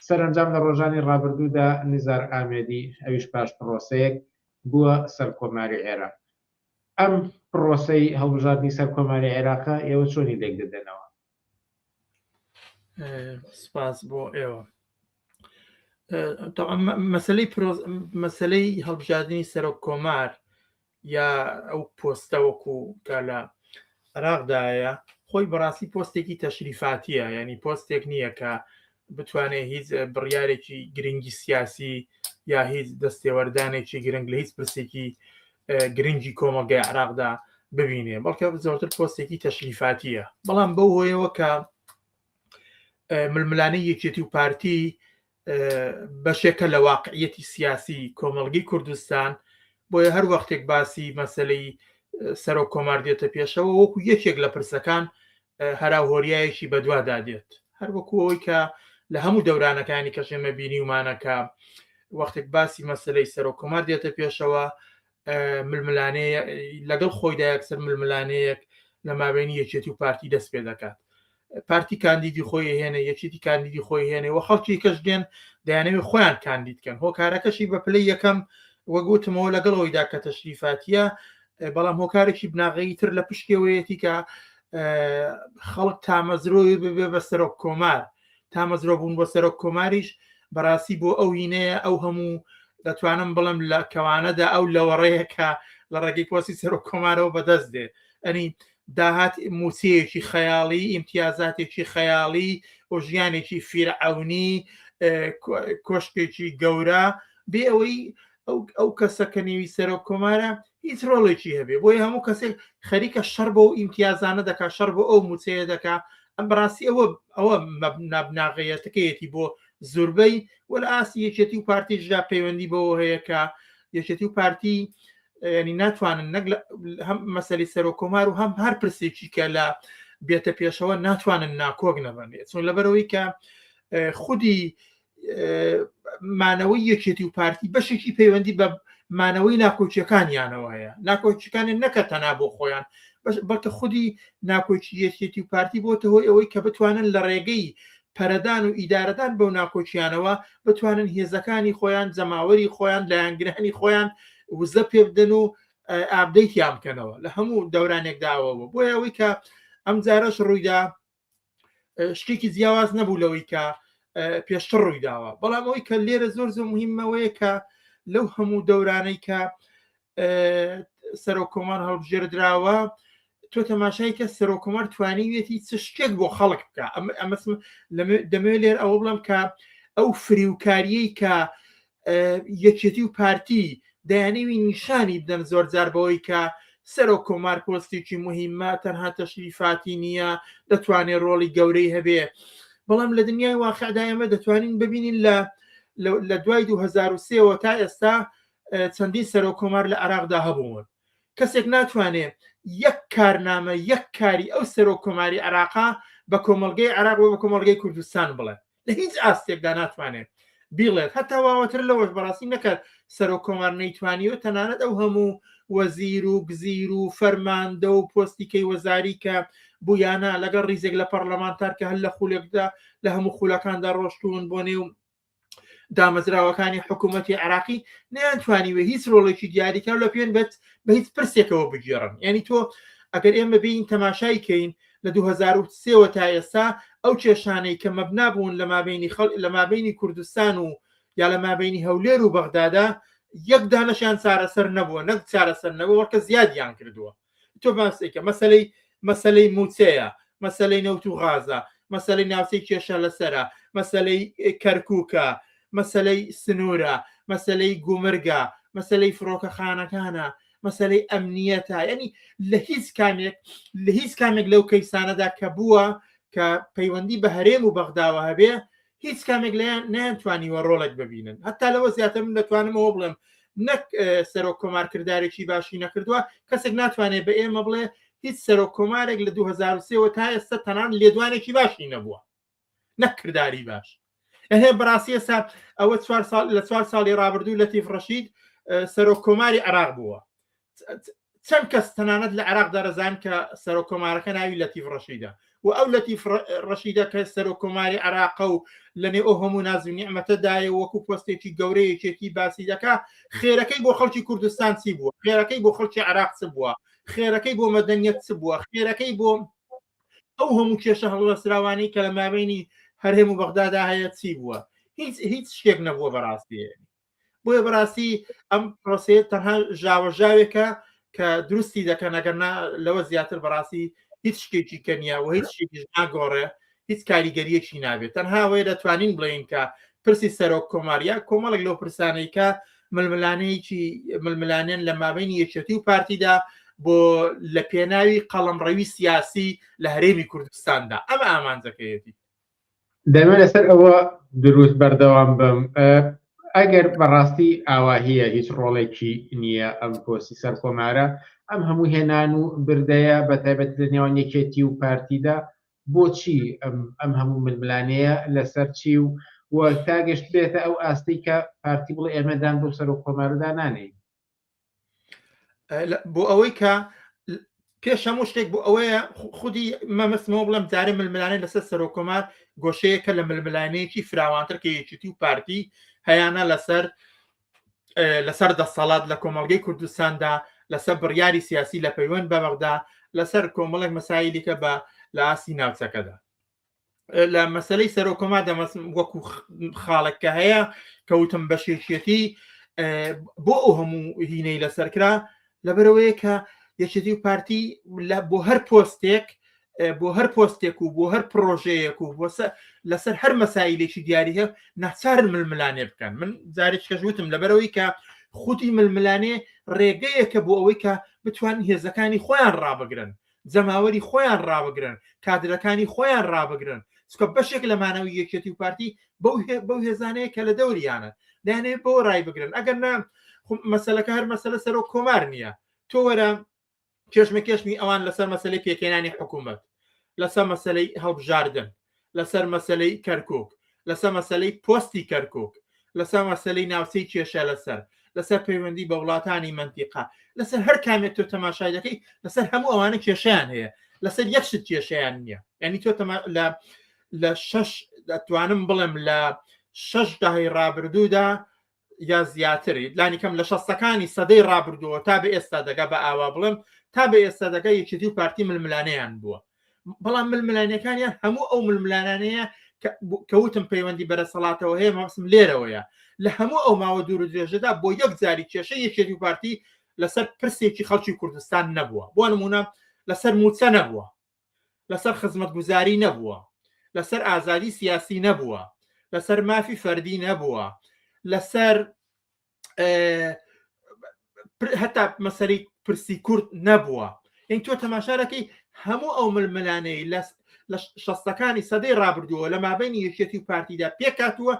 سەرنجام لە ڕۆژانی ڕابردوودا نیزار ئامێدی ئەویش پاش پرۆسەیەک بووە سەر کۆماری عێراق. ئەم پرۆسەی هەڵبژاردننی سەر کۆماری عێراقا ئێوە چۆنی لێک دەدەنەوە؟ سپاس بۆ ئێوە. مەسلەی هەڵبژاردننی سەرۆک کۆمار یا ئەو پۆستەوەکو کە لە عێراقدایە خۆی بەڕاستی پۆستێکی تەشریفاتیە، ینی پۆستێک نییە کە بتوانێت هیچ بڕیارێکی گرنگی سیاسی یا هیچ دەستێوەردانێکی گرنگ لە هیچ پرسێکی گرنگی کۆمەلگای عێراقدا ببینێ، بەڵکە زۆرتر پۆستێکی تەشریفاتیە. بەڵام بەو هۆیەوە کە ململانەی یەکێتی و پارتی بەشێکە لە واقعیەتی سیاسی کۆمەڵگەی کوردستان، بۆیە هەر وەختێک باسی مەسەلەی سەرۆک کۆمار دێتە پێشەوە وەکو یەکێک لە پرسەکان هەراوهۆریایەکی بەدوادا دێت، هەر وەکو ئەوەی کە لە هەموو دەورانەکانی کە شێمە بینی ومانەکە وەختێک باسی مەسەلەی سەرۆک کۆمار دێتە پێشەوە ململانەیە لەگەڵ خۆیدا یەکسەر ململانەیەک لە مابینی یەکێتی و پارتی دەست پێ دەکات. پارتی کاندیدی خۆی هێنێ، یەکێتی کاندیدی خۆی هێنێ و خەڵکی کەش دێن دەیانەوێت خۆیان کاندیدکەن. هۆکارەکەشی بە پلەی یەکەم وەگوتمەوە لەگەڵەوەیدا کە تەشریفاتیە، بەڵام هۆکارێکی بناغەیی تر لە پشتێوەیەتی کە خەڵک تامەزرۆی ببێ بە سەرۆک کۆمار، تامەزرۆ بوون بۆ سەرۆک کۆماریش بەڕاستی بۆ ئەو هینەیە ئەو هەموو دەتوانم بڵم لە کەوانەدا ئەو لەوەڕەیە کە لە ڕێگەی پۆستی سەرۆک کۆمارەوە بەدەست دێ، ئەنی داهات موسیەیەکی خەیاڵی، ئیمتیازاتێکی خەیاڵی و ژیانێکی فیرعەونی کۆشتێکی گەورە بێ ئەوەی ئەو کەسە کە نێوی سەرۆک کۆمارە هیچ ڕۆڵێکی هەبێ، بۆی هەموو کەسێک خەریکە شەڕ بۆ ئیمتیازانە دەکا، شەڕ بۆ ئەو موچەیە دەکا. ئەم بەڕاستی ئەوە نابناغەیەتەکەیەتی بۆ زۆربەی وە لە ئاسی یەکێتی و پارتیشدا پەیوەندی بەوە هەیە کە یەکێتی و پارتی ینی ناتوانن نەک هەم مەسەلی سەرۆک کۆمار و هەم هەر پرسێکی کە لە بێتە پێشەوە ناتوانن ناکۆک نەبنێت، چون لەبەرەوەی کە خودی مانەوەی یەکێتی و پارتی بەشێکی پەیوەندی بە مانەوەی ناکۆچیەکانیانەوە هەیە، ناکۆچیەکانی نەکە تەنا بۆ خۆیان، بەڵکە خودی ناکۆچی یەکێتی و پارتی بۆتە هۆی ئەوەی کە بتوانن لە ڕێگەی پەرەدان و ئیدارەدان بەو ناکۆچیانەوە بتوانن هێزەکانی خۆیان، جەماوەری خۆیان، لایەنگرانی خۆیان وزە پێ بدەن و ئابدەیتیان بکەنەوە لە هەموو دەورانێک داوەوە. بۆیە ئەوەی کە ئەم جارەش ڕوویدا شتێکی جیاواز نەبوو لەوەی کە پێشتر ڕوویداوە، بەڵام ئەوەی کە لێرە زۆر مهمەوەیە کە لەو هەموو دەورانەی کە سەرۆک کۆمار هەڵبژێردراوە تۆ تەماشای کە سەرۆک کۆمار توانیوێتی چ شتێک بۆ خەڵک بکە. ئەمە دەمەوێت لێر ئەوە بڵم کە ئەو فریوکاریەی کە یەکێتی و پارتی دەیانەوی نیشانی بدەن زۆر جار بەوەی کە سەرۆک کۆمار پۆستێکی مهمە تەنها تەشریفاتی نییە دەتوانێت ڕۆڵی گەورەی هەبێ بەڵام لە دنیای واقعدا ئێمە دەتوانین ببینین لە دوای 2023ەوە تا ئێستا چەندین سەرۆک کۆمار لە عێراقدا هەبوون کەسێک ناتوانێت یەک کارنامە یەک کاری ئەو سەرۆک کۆماری عێراقا بە کۆمەڵگەی عێراق و بە کۆمەڵگەی کوردستان بڵێ لە هیچ ئاستێکدا ناتوانێت بیڵێت هەتا واوەتر لەوەش بەڕاستی نەکات سەرۆک کۆمار نەیتوانیوە تەنانەت ئەو هەموو وەزیر و گزیر و فەرماندە و پۆستیکەی وەزاری کە بوویانە لەگەڵ ڕیزێک لە پەرلەمانتار کە هەر لە خولێکدا لە هەموو خولەکاندا ڕۆشتون بۆ نێو دامەزراوەکانی حکوومەتی عێراقی نەیانتوانیوە هیچ ڕۆڵێکی دیاریکە لە پێێن بێت بە هیچ پرسێکەوە بگێڕن یعنی تۆ ئەگەر ئێمە بین تەماشای کەین لە 2023ەوە تا ئێستا ئەو کێشانەی کە مەبنا بوون لە مابینی کوردستان و یا لە مابینی هەولێر و بەغدادا یەک دانەشیان چارەسەر نەبووە نەک چارەسەر نەبووە وەکە زیادیان کردووە تۆ باسێکە مەسەلەی موچەیە مەسەلەی نەوت و غازە مەسەلەی ناوچەی کێشە لەسەرە مەسەلەی کەرکووکە مەسەلەی سنوورە مەسەلەی گومرگە مەسەلەی فڕۆکەخانەکانە مەسەلەی ئەمنیەتە یعنی لە هیچ کامێک لەو کەیسانەدا کە بووە کە پەیوەندی بە هەرێم و بەغداوە هەبێ هیچ کامێک لەیان نەیانتوانیوە ڕۆڵێک ببینن هەتا لەوە زیاتر من دەتوانمەوە بڵێم نەک سەرۆک کۆمار کردارێکی باشی نەکردووە کەسێک ناتوانێت بە ئێمە بڵێ هیچ سەرۆک کۆمارێک لە 2023ەوە تا ئێستا تەنان لێدوانێکی باشی نەبووە نەکرداری باش هەیە بەڕاستی ئێستا ئەوە لە 4 ساڵی ڕابردوو لەتیف ڕەشید سەرۆک کۆماری عێراق بووە چەند کەس تەنانەت لە عێراق دەرەزان کە سەرۆک کۆمارەکە ناوی لەتیف ڕەشیدە و ئەو لەتیف ڕەشیدە کە سەرۆک کۆماری عێراق و لەنێ ئەو هەموو ناز و نیعمەتەدایە وەکو پۆستێکی گەورەیەکێکی باسی دەکا خێرەکەی بۆ خەڵکی کوردستان چی بووە خێرەکەی بۆ خەڵکی عێراق چ بووە خێرەکەی بۆ مەدەنیەت چ بووە خێرەکەی بۆ ئەو هەموو کێشە هەڵوەسراوانەی کە لە مابینی هەرێم و بەغدادا هەیە چی بووە هیچ شتێک نەبووە بەڕاستی بۆیە بەڕاستی ئەم پرۆسێ تەنها ژاوەژاوێکە کە دروستی دەکەن ئەگەر لەوە زیاتر بەڕاستی هیچ شتێکی کەنیە و هیچ شتێکیش ناگۆڕێ هیچ کاریگەریەکی نابێت تەنها وەیە دەتوانین بڵێن کە پرسی سەرۆک کۆماریە کۆمەڵێک لەو پرسانەی کە ململانێن لە مابینی یەکێتی و پارتیدا بۆ لە پێناوی قەڵەمڕەوی سیاسی لە هەرێمی کوردستاندا ئەمە ئامانجەکەیەتی دەمە لەسەر ئەوە دروست بەردەوام بم ئەگەر بەڕاستی ئاواهەیە هیچ ڕۆڵێکی نییە ئەم پۆستی سەر کۆمارە ئەم هەموو هێنان و بردەیە بە تایبەت لە نێوان یەکێتی و پارتیدا بۆچی ئەم هەموو ململانەیە لەسەر چی و تا گەشت بێتە ئەو ئاستی کە پارتی بڵێ ئێمەدان بۆ سەر و کۆمارەدا نانێ بۆ ئەوەی کە پێش هەموو شتێک بۆ ئەوەیە خودی مەمەسمەوە بڵم جارێ ململانەی لەسەر سەر و کۆمار گۆشەیەکە لە ململانەیەکی فراوانتر کە یەکێتی و پارتی هەیانە لەسەر دەسەڵات لە کۆمەڵگەی کوردستاندا لەسەر بڕیاری سیاسی لە پەیوەند بە بەغدا لەسەر کۆمەڵێک مەسایلیکە بە لە ئاسی ناوچەکەدا لە مەسەلەی سەر و کۆماردا وەکو خاڵێککە هەیە کەوتم بە شێشێتی بۆ ئەو هەموو هینەی لەسەرکرا لەبەرەوەیە کە یەکێتی و پارتی بۆ هەر پۆستێک و بۆ هەر پرۆژەیەک و لەسەر هەر مەسایلێکی دیاریە ناچارن ململانێ بکەن من جارێک کەژوتم لەبەرەوەی کە خودی ململانێ ڕێگەیەکە بۆ ئەوەی کە بتوان هێزەکانی خۆیان ڕابگرن جەماوەری خۆیان ڕابگرن کادرەکانی خۆیان ڕابگرن چکە بەشێک لە مانەوەی یەکێتی و پارتی بەو هێزانەیە کە لە دەوریانە دەیانێت بۆ ڕای بگرن ئەگەر نا مەسەلەکە هەر مەسەلە سەر و کۆمار نییە تۆ وەرە کێشمی ئەوان لەسەر مەسەلەی پێکێنانی حکوومەت لەسەر مەسەلەی هەڵبژاردن لەسەر مەسەلەی کەرکک لەسەر مەسەلەی پۆستی کەرکک لەسەر مەسەلەی ناوچەی کێشە لەسەر پەیوەندی بە وڵاتانی منتیقا لەسەر هەر کامێک تۆ تەماشای دەکەی لەسەر هەموو ئەوانە کێشیان هەیە لەسەر یەکشت کێشیان نییە ینی تۆ لە 6 دەتوانم بڵێم لە 6 داهەی ڕابردوودا یا زیاتری لانیکەم لە 60ەکانی سەدەی ڕابردووە تا بە ئێستا دەگا بە ئاوا بڵم تا بە ئێستا دەگا یەکێتی و پارتی ململانەیان بووە بەڵام ململانەکانیان هەموو ئەو ململانانەیە کەوتم پەیوەندی بەرەسەڵاتەوە هەیە مەبسم لێرەوەیە لە هەموو ئەو ماوە دوور و درێژەدا بۆ یەک جاری کێشە یەکێتی و پارتی لەسەر پرسێکی خەڵکی کوردستان نەبووە بۆ نمونە لەسەر موچە نەبووە لەسەر خزمەتگوزاری نەبووە لەسەر ئازادی سیاسی نەبووە لەسەر مافی فەردی نەبووە لەسەر هەتا مەسەری پرسی کورد نەبووە. یعنی تۆ تەماشارەکەی هەموو ئەو ململانەی لە شەستەکانی سەدەی ڕابردووە لە مابینی یەکێتی و پارتیدا پێکاتووە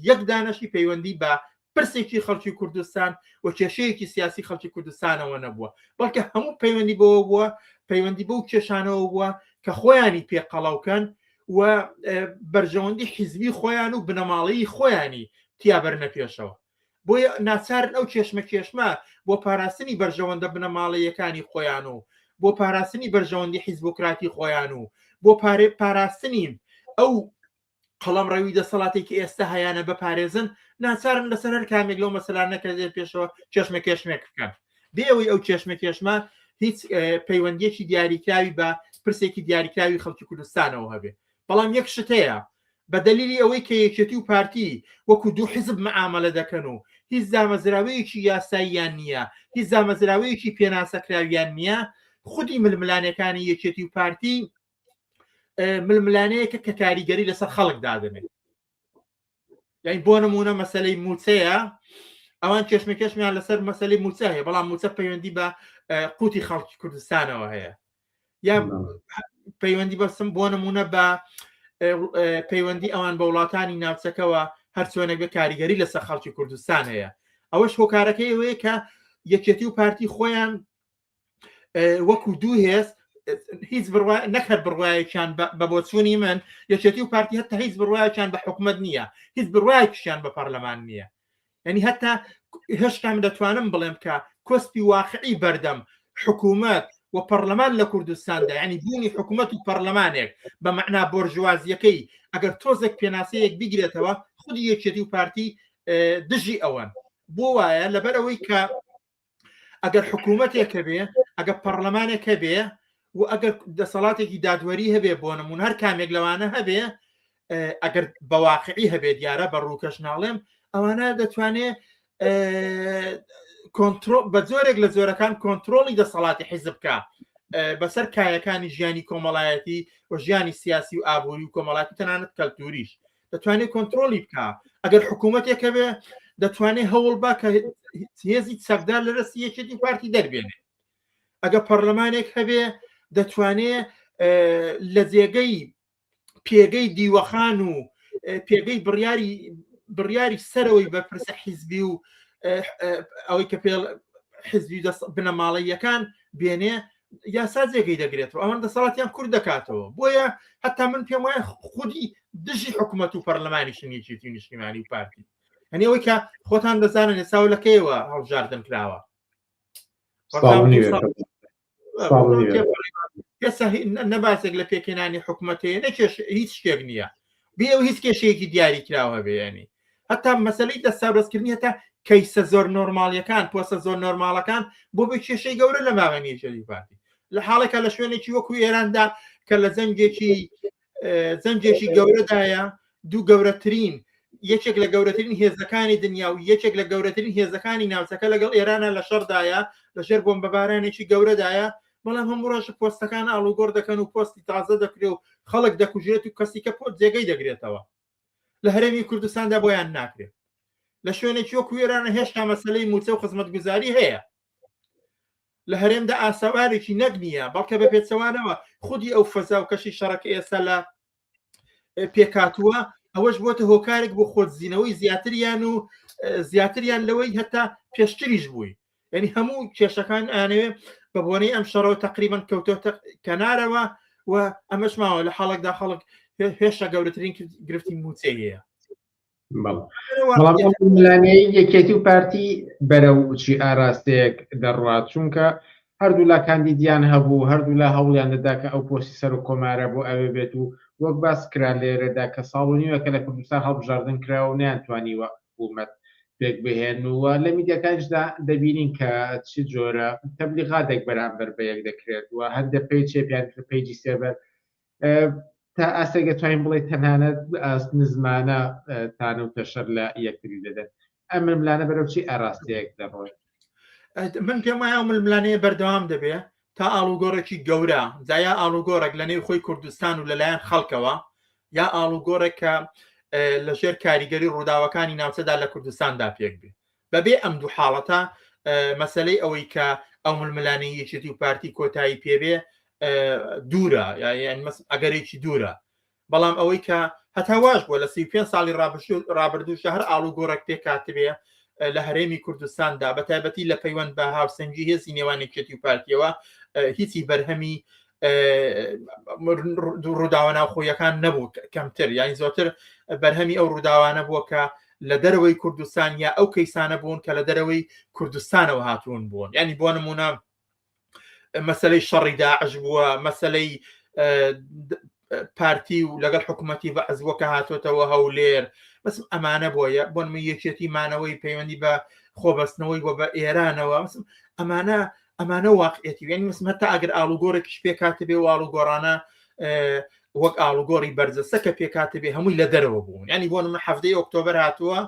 یەک دانەشی پەیوەندی بە پرسێکی خەڵکی کوردستان و کێشەیەکی سیاسی خەڵکی کوردستانەوە نەبووە، بەڵکە هەموو پەیوەندی بەوە بووە، پەیوەندی بەو کێشانەوە بووە کە خۆیانی پێقەڵاوکەن و بەرژەوەندی حیزبی خۆیان و بنەماڵەیی خۆیانی تیابەرنە پێشەوە. بۆیە ناچارن ئەو کێشمە بۆ پاراستنی بەرژەوەندە بنەماڵەیەکانی خۆیان و بۆ پاراستنی بەرژەوەندی حیزبۆکراتی خۆیان و بۆ پاراستنی ئەو قەڵەم ڕەوی دەسەڵاتێکی ئێستا هەیەە بەپارێزن، ناچارن لەسەر هەر کامێک لەو مەسەلانەکە دێت پێشەوە کێشمێک بکەن بێەوەی ئەو کێشمە هیچ پەیوەندیەکی دیاریکراوی بە پرسێکی دیاریکراوی خەڵکی کوردستانەوە هەبێ. بەڵام یەک شتەیە بە دەلیلی ئەوەی کە یەکێتی و پارتی وەکو دوو حیزب مەعامەلە دەکەن و هیچ زامەزراوەیەکی یاساییان نییە، هیچ زامەزراوەیەکی پێناسەکراویان نییە، خودی ململانەکانی یەکێتی و پارتی ململانەیەکە کە کاریگەری لەسەر خەڵک دادنێت. یعنی بۆ نمونە مەسەلەی موچەیە، ئەوان کێشمێکیان لەسەر مەسەلەی موچە هەیە، بەڵام موچە پەیوەندی بە قوتی خەڵکی کوردستانەوە هەیە، یا پەیوەندی بەسم بۆ نمونە بە پەیوەندی ئەوان بە وڵاتانی ناوچەکەەوە هەرچۆنێک بە کاریگەری لەسەر خەڵکی کوردستان هەیە. ئەوەش هۆکارەکەی ئەوەیە کە یەکێتی و پارتی خۆیان وەکو دوو هێز هیچ نەکرد بڕوایەکیان بە بۆچوونی من یەکێتی و پارتی هەتا هیچ بڕوایەکیان بە حکومت نییە، هیچ بڕوایەکیشیان بە پەرلەمان نییە. یعنی هەتا هێشتام دەتوانم بڵێم کە کۆسپی واقعی بەردەم حکوومەت و پەرلەمان لە کوردستاندا، ینی بوونی حکوومەت و پەرلەمانێک بە مەعنا بۆرژوازیەکەی ئەگەر تۆزێک پێناسەیەک بگرێتەوە خودی یەکێتی و پارتی دژی ئەوەن. بۆ وایە لەبەرەوەی کە ئەگەر حکوومەتێکە بێ، ئەگەر پەرلەمانێکە بێ و ئەگەر دەسەڵاتێکی دادوەری هەبێ بۆ نمون هەر کامێک لەوانە هەبێ، ئەگەر بەواقعی هەبێ دیارە بە ڕووکەش ناڵێم، ئەوانە دەتوانێت بە زۆرێک لە زۆرەکان کۆنتترۆلی دەسەڵاتی حیزب بکە بەسەر کایەکانی ژیانی کۆمەڵایەتی و ژیانی سیاسی و ئابووری و کۆمەڵاتی تەنانەت کەلتوریش دەتوانێت کۆنتترۆلی بکە. ئەگەر حکوومەتێکە بێ دەتوانێت هەوڵ بە کە هێزی چەکدار لە ڕستی یەکێتی پارتی دەربێنێ. ئەگە پەرلەمانێک هەبێ دەتوانێت لە جێگەی پێگەی دیوەخان و پێگەی بڕیاری سەرەوەی بەپرسە حیزبی و ئەوەی کە پێ حیزبی بنەماڵەیەکان بێنێ یاسا جێگەی دەگرێتەوە، ئەوەن دەسەڵاتیان کورد دەکاتەوە. بۆیە هەتا من پێم وایە خودی دژی حکوومەت و پەرلەمانی شنیەتی نیشتیمانی و پارتی، هەنی ئەوەی کە خۆتان دەزانن ئێساو لەکەیەوە هەڵبژاردن کراوە. نەباسێک لە پێکێنانی حکوومەتەیە نەکێش هیچ شتێک نییە، بێ و هیچ کێشەیەکی دیاری کراوە بێنی. هەتا مەسەلەی دەستاڕستکردنی هەتا کەیسە زۆر نۆرمالیەکان پۆسە زۆر نۆرماڵەکان بۆ بە کێشەی گەورە لە ماوەنی یەکێتی پارتی لە حاڵێکە لە شوێنێکی وەکو ئێراندا کە لە زەنجێکی گەورەدایە دوو گەورەترین یەکێک لە گەورەترین هێزەکانی دنیا و یەکێک لە گەورەترین هێزەکانی ناوچەکە لەگەڵ ئێرانە لە شەردایە لەژێر بۆمبەبارانێکی گەورەدایە، بەڵام هەموو ڕۆژ پۆستەکان ئاڵوگۆڕ دەکەن و پۆستی تازە دەکرێت و خەڵک دەکوژێت و کەسی کە پۆت جێگەی دەگرێتەوە. لە هەرێمی کوردستاندا بۆیان ناکرێت. لە شوێنێکی وەکو ئێرانە هێشتا مەسەلەی موچە و خزمەتگوزاری هەیە. لە هەرێمدا ئاساوارێکی نەک نییە، بەڵکە بە پێچەوانەوە خودی ئەو فەزا و کەشی شەڕەکە ئێستا لە پێکاتووە ئەوەش بۆتە هۆکارێک بۆ خۆتزیینەوەی زیاتریان لەوەی هەتا پێشتریش بووی. یعنی هەموو کێشەکان ئانەوێ بە بۆنەی ئەم شەڕەوە تقریبان کەوتۆتە کەنارەوە و ئەمەش ماوە لە حاڵێکدا خەڵک هێشتا گەورەترین گرفتی موچە هەیە. بەڵام ملانەی یەکێتی و پارتی بەرەو چی ئاراستەیەک دەڕوات، چونکە هەردوو لا کاندیدیان هەبوو، هەردوو لا هەوڵیان دەدا کە ئەو پۆستی سەر و کۆمارە بۆ ئەوێ بێت و وەک باس کرا لێرەدا کە ساڵ و نیوەکە لە کوردستان هەڵبژاردن کراوە و نەیانتوانیوە حکوومەت پێک بهێنوە. لە میدیاکانشدا دەبینین کە چی جۆرە تەبلیغاتێک بەرامبەر بە یەک دەکرێت و هەندێک پێی چێپیان پێیجی سێبەر تا ئاسێگە توانین بڵێ تەنانەت نزمانە تانە و تەشەر لە یەکتری دەدەن. ئەم ململانە بەرەو چی ئاراستەیەک دەڕۆێت؟ من پێم وایە ململانەیە بەردەوام دەبێت تا ئاڵوگۆڕێکی گەورە جایا ئاڵوگۆڕێک لە نێو خۆی کوردستان و لەلایەن خەڵکەوە یا ئاڵوگۆڕێک کە لە ژێر کاریگەری ڕووداوەکانی ناوچەدا لە کوردستاندا پێک بێ. بەبێ ئەم دوو حاڵەتە مەسلەی ئەوەی کە ئەو ململانەی یەکێتی و پارتی کۆتایی پێبێ دوورە ئەگەرێکی دوورە بەڵام ئەوەی کە هەتا واش بووە لە 35 ساڵی ڕابردووشە هەر ئاڵوگۆڕێک پێ کاتبێ لە هەرێمی کوردستاندا بە تایبەتی لە پەیوەند بە هاوسەنگی هێزی نێوانێکێتی و پارتیەوە هیچی بەرهەمی ڕووداوە ناوخۆیەکان نەبوو کەمتر یانی زۆرتر بەرهەمی ئەو ڕووداوانە بووە کە لە دەرەوەی کوردستان یا ئەو کەیسانە بوون کە لە دەرەوەی کوردستانەوە هاتوون بوون ینی بۆ نمونە مەسلەی شەڕی داعش بووە مەسلەی پارتی و لەگەڵ حکوومەتی بەعز وەکە هاتوۆتەوە هەولێر بەس ئەمانە بۆیە بۆن یەکێتی مانەوەی پەیوەندی بە خۆبەستنەوەی بۆ بە ئێرانەوە ئەمانە واقعەتی وێنی مسمە تا ئەگەر ئاڵوگۆڕێکیش پێ کاتبێ و ئاڵوگۆڕانە وەک ئاڵوگۆڕی بەرزەسە کە پێ کاتبێ هەمووی لە دەرەوە بوون ینی بۆ من 7 ئۆکتۆبەر هاتووە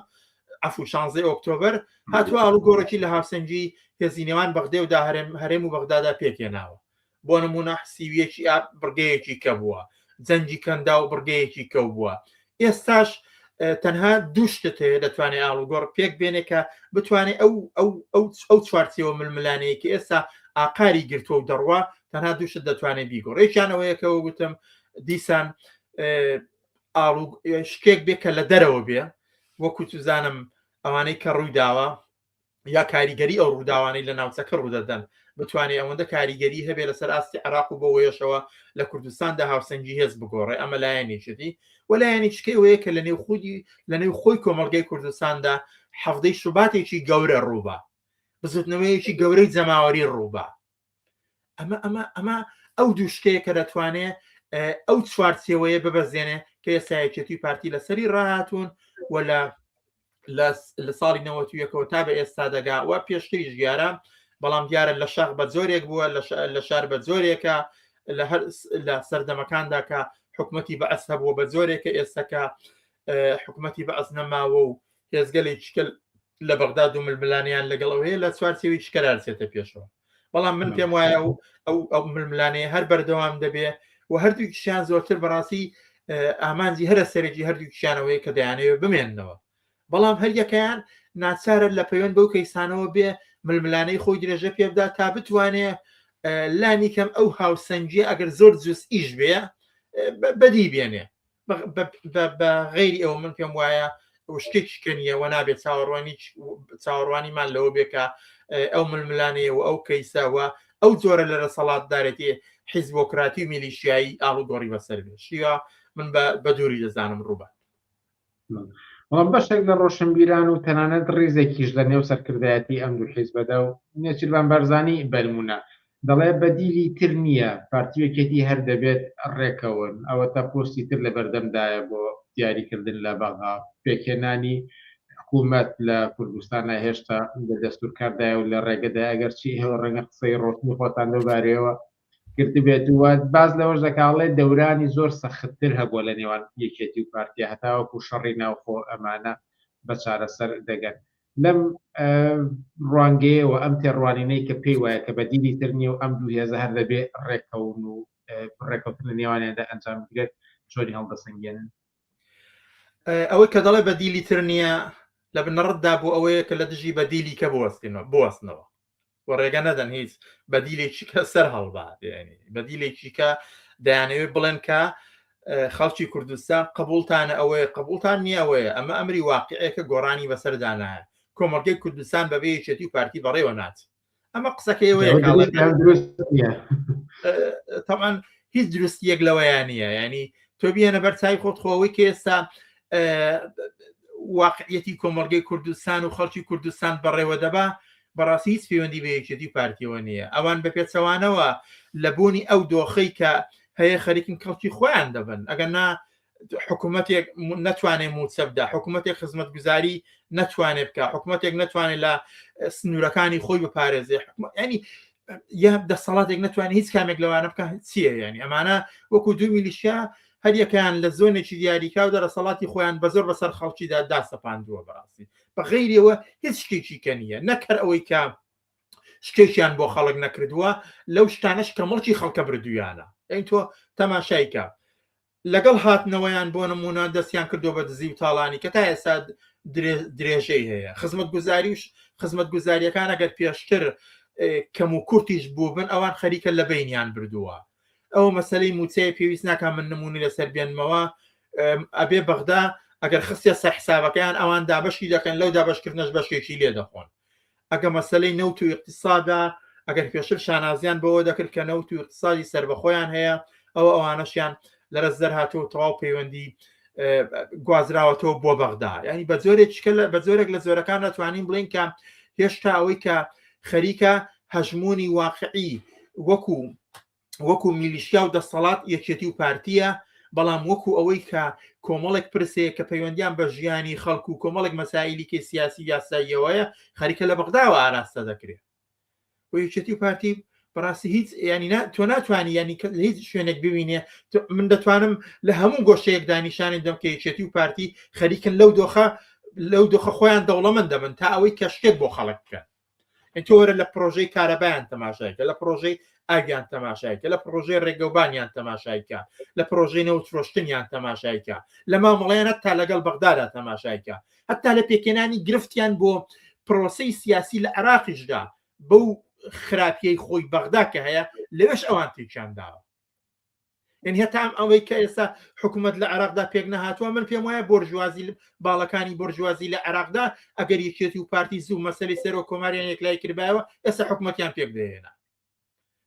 عفو 16 ئۆکتۆبەر هاتووە ئاڵوگۆڕێکی لە هاوسەنگی هێزی نێوان بەغدێ و دا هەرێم و بەغدادا پێکێناوە بۆ نمونە سیویەکی بڕگەیەکی کە بووە جەنجی کەندا و بڕگەیەکی کەو بووە ئێستاش تەنها دووشتت هەیە دەتوانێت ئاڵوگۆڕ پێک بێنێ کە بتوانێت ئەو چوارچەوە ململانەیە کە ئێستا ئاقاری گرتووە و دەڕوا تەنها دووشت دەتوانێت بیگۆڕ ڕێکیانەوەیەکەوە گوتم دیسان شتێک بێ کە لە دەرەوە بێ وەکو توزانم ئەوانەی کە ڕووی داوە یا کاریگەری ئەو ڕووداوانەی لە ناوچەکە ڕوودەدەن بتوانێت ئەوەندە کاریگەری هەبێ لەسەر ئاستی عراق و بۆ وێشەوە لە کوردستاندا هاوسەنگی هێز بگۆڕێ ئەمە لایەنێکیشتی وەلایەنی چکەوەیە کە لە نێو خۆی کۆمەڵگەی کوردستاندا هەفتەی شوباتێکی گەورە ڕووبە بزوتنەوەیەکی گەورەی جەماوەری ڕووبە ئەمە ئەو دووشتەیە کە دەتوانێت ئەو چوارچێوەیە ببەزێنێ کە ئێستایەکێتی پارتی لەسەری ڕاهاتوون و لە ساڵی 91ەوە تا بە ئێستا دەگا وە پێشتریش گیارە بەڵام دیارە لە شەق بە زۆرێک بووە لە شار بە زۆرێکە لە سەردەمەکاندا کە حکومەتی بەعەس هەبووە بە زۆرێکە ئێستاکە حکومەتی بەعەس نەماوە و هێزگەلی چکل لە بەغداد و ململانیان لەگەڵەوەیە لە چوارچێوی چکەرارچێتە پێشەوە بەڵام من پێم وایە ئەو ململانەیە هەر بەردەوام دەبێ و هەردووکیشیان زۆرتر بەڕاستی ئامانجی هەرە سەرێکی هەردووکیشانەوەی کە دەیانەوە بمێننەوە بەڵام هەریەکەیان ناچارە لە پەیوەند بەو کەیسانەوە بێ ململانەی خۆی درێژە پێ بدات تا بتوانێ لانی کەم ئەو هاوسەنگیە ئەگەر زۆر جوست ئیش بێ بەدی بێنێ بە غەیری ئەوە من پێم وایە شتێکیکە نیە و نابێت چاوەڕوانیمان لەوە بێکە ئەو ململانەیە و ئەو کەیسەوە ئەو جۆرە لە دەسەڵاتدارێتی حیزبۆکراتی و میلیشیایی ئاڵوگۆڕی بەسەر بێ شیوە من بە دووری دەزانم ڕووبە بەڵام بەشێک لە ڕۆشنبیران و تەنانەت ڕێزێکیش لە نێو سەرکردایەتی ئەم دوو حیزبەدا و نێچیروان بەرزانی بەرمونە دەڵێ بەدیلی تر نییە پارتیوەکێتی هەر دەبێت ڕێکەون ئەوە تا پۆستی تر لە بەردەمدایە بۆ دیاریکردن لە بەغا پێکێنانی حکوومەت لە کوردستانە هێشتا لە دەستورکاردایە و لە ڕێگەدا ئەگەر چی هێوە ڕەنگە قسەی ڕۆتنی خۆتان لەبارەوە کردبێت وە باز لەوەش دەکاڵێ دەورانی زۆر سەختتر هەبووە لە نێوان یەکێتی و پارتیا هەتاوەکو شەڕی ناوخۆ ئەمانە بە چارەسەر دەگەن لەم ڕوانگەیەوە ئەم تێڕوانینەی کە پێی وایە کە بەدیلی تر نیە و ئەم دوو هێزە هەر دەبێ ڕێکەون و ڕێکەوتن لە نێوانیاندا ئەنجام بگرێت چۆنی هەڵدەسەنگێنن ئەوەی کە دەڵێ بەدیلی تر نییە لە بنەڕەتدا بۆ ئەوەیە کە لە دژی بەدیلی کە بوەستنەوە و ڕێگە نەدەن هیچ بەدیلێکی کە سەر هەڵبات بەدیلێکی کە دەیانەوێت بڵێن کە خەڵکی کوردستان قبولتانە ئەوەیە قبولتان نییە ئەوەیە ئەمە ئەمری واقعەکە گۆڕانی بەسەردانایە کۆمەڵگەی کوردستان بەبێ یەکێتی و پارتی بەڕێوە ناچ ئەمە قسەکەیەوەیە تەمان هیچ دروستیەک لەوەیان نییە ینی تۆ بیانە بەرچای خۆت خۆەوەی کە ئێستا واقعەتی کۆمەڵگەی کوردستان و خەڵکی کوردستان بەڕێوە دەبا بەڕاستی هیچ پەیوەندی بە یەکێتی و پارتیەوە نییە ئەوان بە پێچەوانەوە لە بوونی ئەو دۆخەی کە هەیە خەریکن کەڵکی خۆیان دەبن ئەگەر نا حکوومەتێک نەتوانێت موچە بدە حکوومەتێک خزمەتگوزاری نەتوانێت بکە حکوومەتێک نەتوانێت لە سنوورەکانی خۆی بپارێزێ ینی یا دەسەڵاتێک نەتوانێت هیچ کامێک لەوانە بکە چییە ینی ئەمانە وەکو دوو میلیشیا هەریەکەیان لە زۆنێکی دیاریکا و دەرەسەڵاتی خۆیان بە زۆر بەسەر خەڵکیدا داسەپاندووە بەڕاستی بە غەیریەوە هیچ شتێکی کە نییە نەکەر ئەوەی کە شتێکیان بۆ خەڵک نەکردووە لەو شتانەش کە مڵکی خەڵکە بردویانە ئەین تۆ تەماشایکە لەگەڵ هاتنەوەیان بۆ نمونە دەستیان کردو بە دزی و تاڵانی کە تا ئێستا درێژەی هەیە خزمەت گوزاریەکان ئەگەر پێشتر کەم و کورتیش بوو بن ئەوان خەریکە لە بینیان بردووە ئەو مەسلەی موچەیە پێویست ناکە من نمونی لەسەر بێنمەوە ئەبێ بەغدا ئەگەر خستە سەر حسابەکەیان ئەوان دابەشی دەکەن لەو دابشکردنەش بەشێکی لێ دەخۆن ئەگە مەسلەی نەوت و اقتصادا ئەگەر پێشتر شانازیان بەوە دەکرد کە نەوت و اقتصادی سەربەخۆیان هەیە ئەوانەشیان لەرەس دەرهاتەوە تەواو پەیوەندی گوازراوەتەوە بۆ بەغدا ینی بە زۆرێک لە زۆرەکان ناتوانین بڵین کە هێشتا ئەوەی کە خەریکە هەژمونی واقعی وەکو میلیشیا و دەسەڵات یەکێتی و پارتیە بەڵام وەکو ئەوەی کە کۆمەڵێک پرسەیە کە پەیوەندیان بە ژیانی خەڵکو و کۆمەڵێک مەسائلی کە سیاسی یاساییەوەیە خەریکە لە بەغداوە ئاراستە دەکرێت و یەکێتی و پارتی بەڕاستی هیچ ینی تۆ ناتوانانی ینی هیچ شوێنێک ببینێ من دەتوانم لە هەموو گۆشەیەک دانیشانی دەم کە یەکێتی و پارتی خەریکن لەو دۆخە خۆیان دەوڵەمەندە من تا ئەوەی کە شتێک بۆ خەڵک بکەن تۆ وەرە لە پرۆژەی کارەبایان تەماشایکە لە پرۆژەی ئاگیان تەماشایکە لە پرۆژەی ڕێگەوبانیان تەماشایکە لە پرۆژەی نەوتفرۆشتنیان تەماشایکە لە مامەڵەیان هەتا لەگەڵ بەغدادا تەماشایکە هەتا لە پێکێنانی گرفتیان بۆ پرۆسەی سیاسی لە عێراقیشدا بەو خراپیەی خۆی بەغدا کە هەیە لەوێش ئەوان تێکیان داوە یعنی هەتا ئەوەی کە ئێستا حکوومەت لە عێراقدا پێک نەهاتووە من پێم وایە بۆرژوازی باڵەکانی بۆرژوازی لە عێراقدا ئەگەر یەکێتی و پارتی زوو مەسەلەی سەرۆ کۆماریان یەکلای کردبایەوە ئێستا حکوومەتیان پێک دەهێنا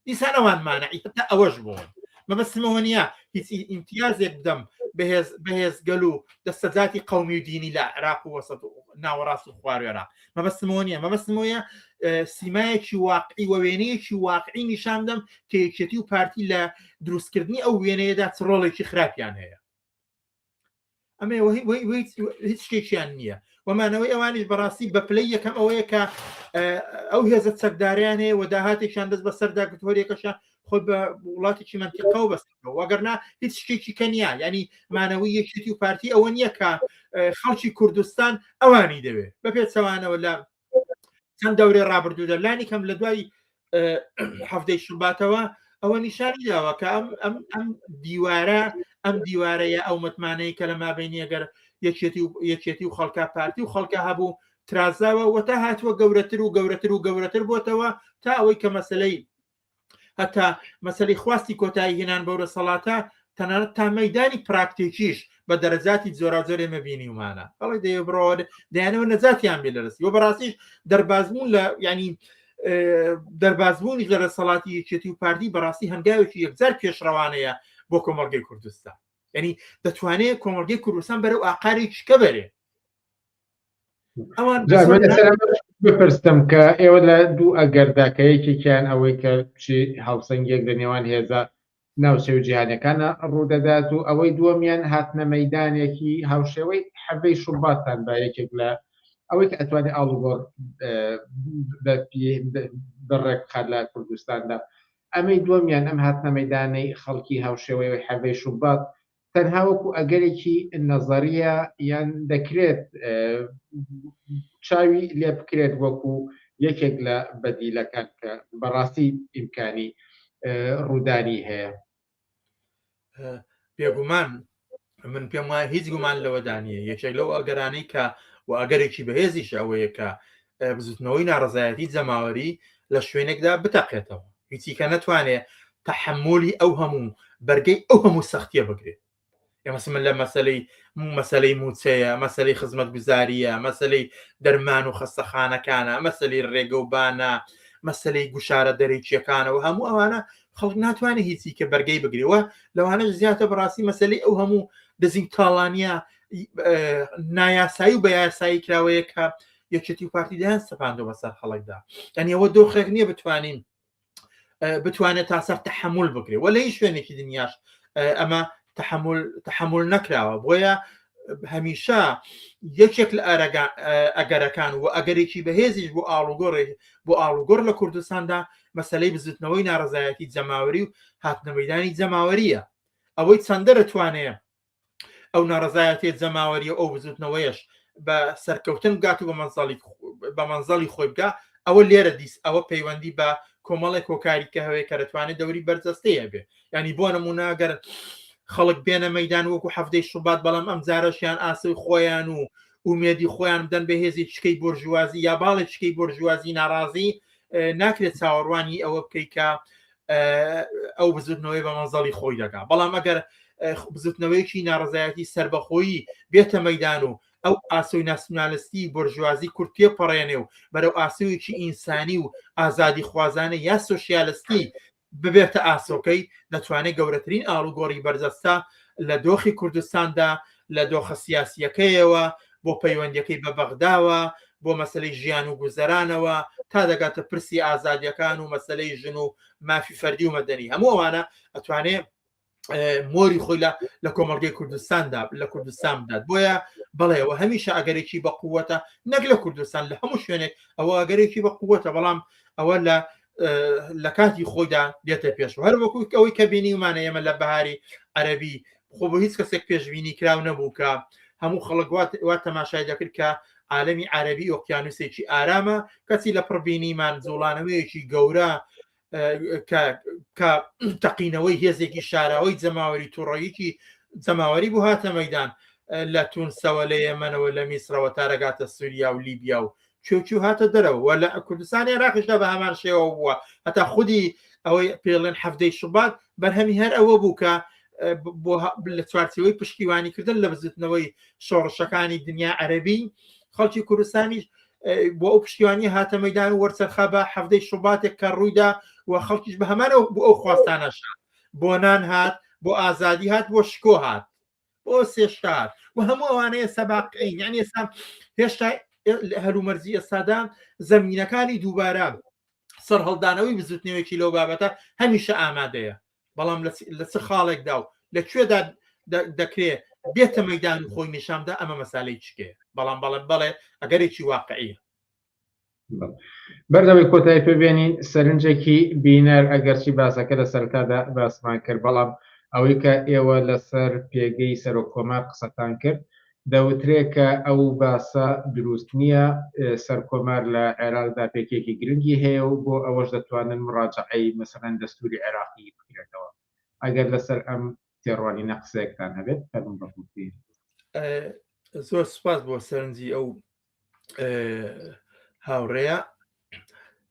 دیسان ئەوان مانعی هەتا ئەوەش بوون مەبەستمەوە نییە هیچ ئیمتیازێک بدەم بەهێز گەل و دەستەجاتی قەومی و دینی لە عێراق و وەسەد و ناوەڕاست و خوارێرا مەبەستمەوە نییە مەبەستمەوەیە سیمایەکی واقعی و وێنەیەکی واقعی نیشان دەم کە یەکێتی و پارتی لە دروستکردنی ئەو وێنەیەدا چ ڕۆڵێکی خراپیان هەیە ئەمە هیچ شتێکیان نییە وەمانەوەی ئەوانیش بەڕاستی بە پلەی یەکەم ئەوەیە کە ئەو هێزە چەکداریان هەیە و داهاتێکیان دەست بە سەردا کتۆرێکەشە خۆی بە وڵاتێکی منتیقە و بەستەوە وەگەرنا هیچ شتێکی کە نییە ینی مانەوەی یەکێتی و پارتی ئەوە نییە کە خەڵکی کوردستان ئەوانی دەوێت بە پێچەوانەوە لە چەند دەورێ ڕابردوو دەلانی کەم لە دوای هەفتەی شوباتەوە ئەوە نیشانی داوە کە ئەم دیوارەیە ئەو متمانەیە کە لە مابینی ئەگەر یەکێتی و خەڵکا پارتی و خەڵکە هەبوو ترازاوە و تا هاتووە گەورەتر و گەورەتر و گەورەتر بۆتەوە تا ئەوەی کە مەسلەی هەتا مەسلەی خواستی کۆتایی هێنان بەورە سەڵاتە تەنانەت تا مەیدانی پراکتێکیش بە دەرەجاتی زۆرازۆرێ مەبینی ومانە بەڵێ دەیە بڕۆ دەیانەوە نەجاتیان بێ لەرسی و بەڕاستیش دەربازبوون لە ینی دەربازبوونی لە ڕێسەڵاتی یەکێتی و پارتی بەڕاستی هەنگاوێکی یەکجار پێشڕەوانەیە بۆ کۆمەڵگەی کوردستان ینی دەتوانێت کۆمەڵگەی کوردستان بەرەو ئاقارێکی کە بەرێ ئەوان بپرستم کە ئێوە لە دوو ئەگەرداکە یەکێکیان ئەوەی کە هاوسەنگێک لە نێوان هێزە ناوچەی جیهانیەکانە ڕوودەدات و ئەوەی دووەمیان هاتنە مەیدانێکی هاوشێوەی حەبەی شوباتان با یەکێک لە ئەوەی کە ئەتوانێت ئاڵوگۆڕ بڕێک بخات لە کوردستاندا ئەمەی دووەمیان ئەم هاتنە مەیدانەی خەڵکی هاوشێوەی حەبەی شوبات تەنها وەکو ئەگەرێکی نەزەریە یان دەکرێت چاوی لێ بکرێت وەکو یەکێک لە بەدیلەکان کە بەڕاستی ئیمکانی ڕوودانی هەیە بێگومان من پێم وایە هیچ گومان لەوەدانە یەکێک لەو ئەگەرانەی کە و ئەگەرێکی بەهێزیش ئەوەیە کە بزوتنەوەی ناڕزایەتی جەماوەری لە شوێنێکدا بتەقێتەوە هیچی کە نەتوانێت تەحملی ئەو هەموو بەرگەی ئەو هەموو سەختیە بگرێت ئێمەسمن لە مەسەلەی موچەیە مەسەلەی خزمەت گوزاریە مەسەلەی دەرمان و خەستەخانەکانە مەسەلەی ڕێگەوبانە مەسەلەی گوشارە دەرەیچیەکانەوە هەموو ئەوانە خەڵک ناتوانێت هیچی کە بەرگەی بگرێەوە لەوانە زیاتر بەڕاستی مەسەلەی ئەو هەموو دەزین تاڵانیە نایاسایی و بە یاسایی کراوەیە کە یەکێتی و پارتی دایان سەپاندۆ بەسەر خەڵکدا ئەنی ئەوە دۆخێک نییە بتوانێت تا سەر تەحمل بگرێت وە لە هیچ شوێنێکی دنیاش ئەمە تحمل نەکراوە بۆیە هەمیشە یەکێک لە ئەگەرەکان و ئەگەرێکی بەهێزیش بۆ ئاڵوگۆڕ لە کوردستاندا مەسەلەی بزوتنەوەی ناڕزایەتی جەماوەری و هاتنەمەیدانی جەماوەریە ئەوەی چەندە دەتوانێت ئەو ناڕزایەتی جەماوەریە ئەو بزوتنەوەیش بە سەرکەوتن بگات و بە مەنزەڵی خۆی بگا ئەوە لێرە دیس ئەوە پەیوەندی بە کۆمەڵێک کۆکاری کە هەوەیە کە دەتوانێت دەوری بەرجەستەیە بێ ینی بۆ نمونە ئەگەر خەڵک بێنە مەیدان وەکو هەفتەی شوبات بەڵام ئەم جارەشیان ئاسەی خۆیان و ومێدی خۆیان بدەن بە هێزی چکەی بۆرژوازی یا باڵی چکەی بۆرژوازی ناڕازی ناکرێت چاوەڕوانی ئەوە بکەیت کە ئەو بزوتنەوەی بە مەنزەڵی خۆی دەکا. بەڵام ئەگەر بزوتنەوەیکی ناڕزایەتی سربەخۆیی بێتە مەیدان و ئەو ئاسۆی ناسیۆنالیستی بۆرژوازی کورت پێپەڕێنێ و بەرەو ئاسوویکی ئینسانی و ئازادی خوازانە یا سۆشیالستی ببێتە ئاسۆکەی دەتوانێت گەورەترین ئاڵوگۆڕی بەرجەستە لە دۆخی کوردستاندا لە دۆخە سیاسیەکەیەوە بۆ پەیوەندیەکەی بە بەغداوە بۆ مەسلەی ژیان و گوزەرانەوە تا دەگاتە پرسی ئازادیەکان و مەسلەی ژن و مافی فەردی و مەدەنی هەموو ئەوانە ئەتوانێت مۆری خۆی لە کۆمەڵگەی کوردستاندا لە کوردستان بدات. بۆیە بەڵێەوە هەمیشە ئەگەرێکی بە قووەتە نەک لە کوردستان لە هەموو شوێنێک ئەوە ئەگەرێکی بە قووەتە بەڵام ئەوە لە کاتی خۆیدا دێتە پێش هەر وەکو ئەوەی کە بینیمانە ئێمە لە بەهاری عەرەبی خۆ بۆ هیچ کەسێک پێشبینی کراو نەبوو کە هەموو خەڵک وا تەماشای دەکرد کە عالەمی عەرەبی ئۆقیانوسێکی ئارامە کەسی لە پڕبینیمان جوڵانەوەیەکی گەورە کە تەقینەوەی هێزێکی شاراوەی جەماوەری تووڕەیەکی جەماوەری بوو هاتە مەیدان لە تونسەوە لە یەمەنەوە لە میسرەوە تا ڕێگاتە سووریا و لیبیا و چوچو هاتە دەرەوە لە کوردستانی عێراقیشدا بە هەمان شێوە بووە هەتا خودی ئەوەی پێڵێن هەفتەی شوبات بەرهەمی هەر ئەوە بوو کە لە چوارچێوەی پشتیوانیکردن لە بزوتنەوەی شۆڕشەکانی دنیا عەرەبی خەڵکی کوردستانیش بۆ ئەو پشتیوانی هاتە مەیدان و وەرچەرخە بە هەفتەی شوباتێک کە ڕوویدا و خەڵکیش بە هەمانەوە بۆ ئەو خواستانەشە بۆ نان هات بۆ ئازادی هات بۆ شکۆ هات بۆ سێشار و هەموو ئەوانەیە سەباقین یعنی ئێستا هێشتا هەلومەرجی ئێستادا زەمینەکانی دووبارە سەر هەڵدانەوەی بزوتنەوەیکی لەو بابەتە هەمیشە ئامادەیە بەڵام لە چ خاڵێکدا و لەکوێدا دەکرێت بێتە مەیدان و خۆی نیشاندا ئەمە مەسالەی چکێ بەڵام بەڵێ ئەگەرێکی واقعیە. بەردەوەی کۆتایی پێبێنین سەرنجێکی بینەر ئەگەرچی باسەکە لە سەرتادا باسمان کرد بەڵام ئەوەی کە ئێوە لەسەر پێگەی سەرۆک کۆمار قسەتان کرد دەوترێت کە ئەو باسە دروست نییە سەرکۆمار لە عێراقدا پێکێکی گرنگی هەیە و بۆ ئەوەش دەتوانن مڕاجعەی مەسەڵەن دەستوری عێراقی بکرێتەوە ئەگەر لەسەر ئەم تێڕوانینە قسەیەکتان هەبێت فەرمون بەخوتی. زۆر سوپاس بۆ سەرنجی ئەو هاوڕێیە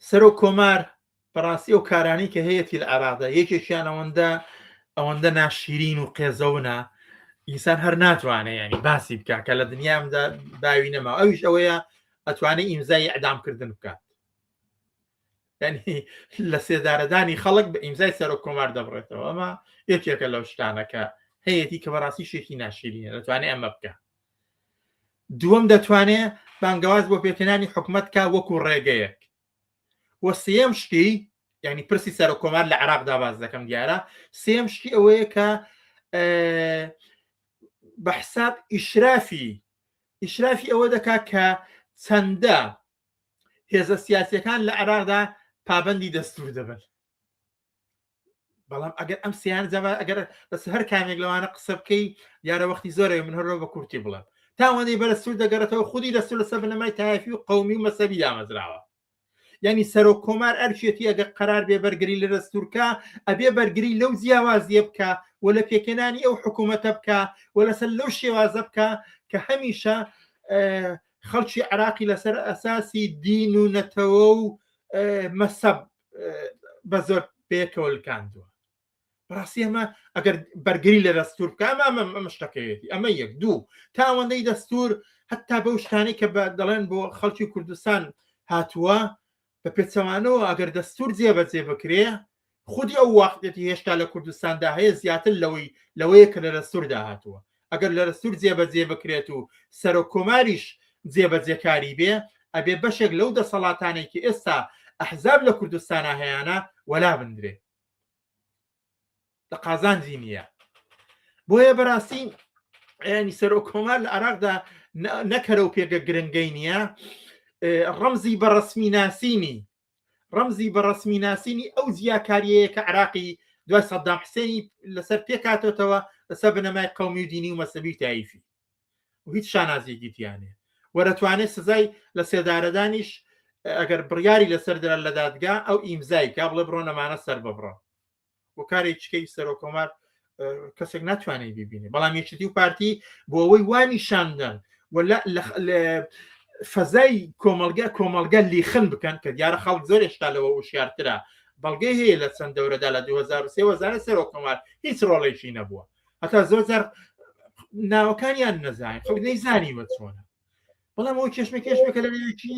سەرۆک کۆمار بەڕاستی ئەو کارانی کە هەیەی لە عێراقدا یەکێکیان ئەوەندە ناشیرین و قێزەونە ئینسان هەر ناتوانێت ینی باسی بکە کە لە دنیامدا داوی نەما ئەویش ئەوەیە ئەتوانێت ئیمزای ئەعدامکردن بکات ینی لە سێدارەدانی خەڵک بە ئیمزای سەرۆک کۆمار دەبڕێتەوە ئەمە یەکێکە لەو شتانەکە هەیەی کە بەڕاستی شێکی ناشیرینە دەتوانێت ئەمە بکە. دووەم دەتوانێت بانگەواز بۆ پێکەنانی حکومەت کا وەکو ڕێگەیەک وە سێم شتی ینی پرسی سەرۆک کۆمار لە عێراقدا باز دەکەم دیارە سێم شتی ئەوەیە کە بە حساب ئیشرافی ئەوە دەکا کە چەندە هێزە سیاسیەکان لە عێراقدا پابەندی دەستور دەبن بەڵام ئەگەر ئەم سییان جەبا ئەگەر بەس هەر کامێک لەوانە قسە بکەی دیارە وەختی زۆرەوە من هەرەوە بە کورتی بڵێم تاوەندەی بەرەسوور دەگەڕێتەوە خودی دەستور لەسەر بنەمای تایفی و قەومی و مەسەبی دامەزراوە ینی سەرۆک کۆمار ئەرچێتی ئەگەر قەرار بێ بەرگری لە دەستورکە ئەبێ بەرگری لەو جیاوازیە بکە و لە پێکەنانی ئەو حکوومەتە بکە و لەسەر لەو شێوازە بکە کە هەمیشە خەڵکی عێراقی لەسەر ئەساسی دین و نەتەوە و مەسەب بە زۆر پێکەوە لکاندووە بەڕاستی ئەمە ئەگەر بەرگری لە دەستور بکە ئەمە شتەکەیەتی ئەمە یەک دوو تاوەندەی دەستور هەتا بەو شتانی کە دەڵێن بۆ خەڵکی کوردستان هاتووە بە پێچەوانەوە ئەگەر دەستور جێبەجێ بکرێ خودی ئەو واقعەتی هێشتا لە کوردستاندا هەیە زیاتر لەوەیە کە لە دەستوردا هاتووە ئەگەر لە دەستور جێبەجێ بکرێت و سەرۆک کۆماریش جێبەجێکاری بێ ئەبێ بەشێک لەو دەسەڵاتانێکی ئێستا ئەحزاب لە کوردستانە هەیەە وەلا بندرێ لە قازانجی نییە بۆیە بەڕاستی ینی سەرۆک کۆمار لە عێراقدا نەکەرە و پێگە گرنگەی نییە ڕەمزی بەڕەسمی ناسینی ئەو زیاکاریەیە کە عێراقی دوای سەدام حوسێنی لەسەر پێکاتێتەوە لەسەر بنەمای قەومی و دینی و مەسەبی تایفی و هیچ شانازیگیتیانێ وەرەتوانێت سزای لە سێدارەدانیش ئەگەر بڕیاری لەسەر درا لە دادگا ئەو ئیمزای کا بڵێ بڕۆ نەمانە سەر ببڕە و کاری چکەی سەرۆک کۆمار کەسێک ناتوانێت ببینێ بەڵام یەکێتی و پارتی بۆ ئەوەی وانی شاندن فەزای کۆمەڵگە لیخن بکەن کە دیارە خەڵک زۆر هێشتا لەوە وشیارترە بەڵگەی هەیە لە چەند دەورەدا لە 2023 وەزارە سەرۆک کۆمار هیچ ڕۆڵێکی نەبووە هەتا زۆر ناوەکانیان نەزانین خەڵک نەیزانیوە چۆنە بەڵام ئەو کێشمێکە لە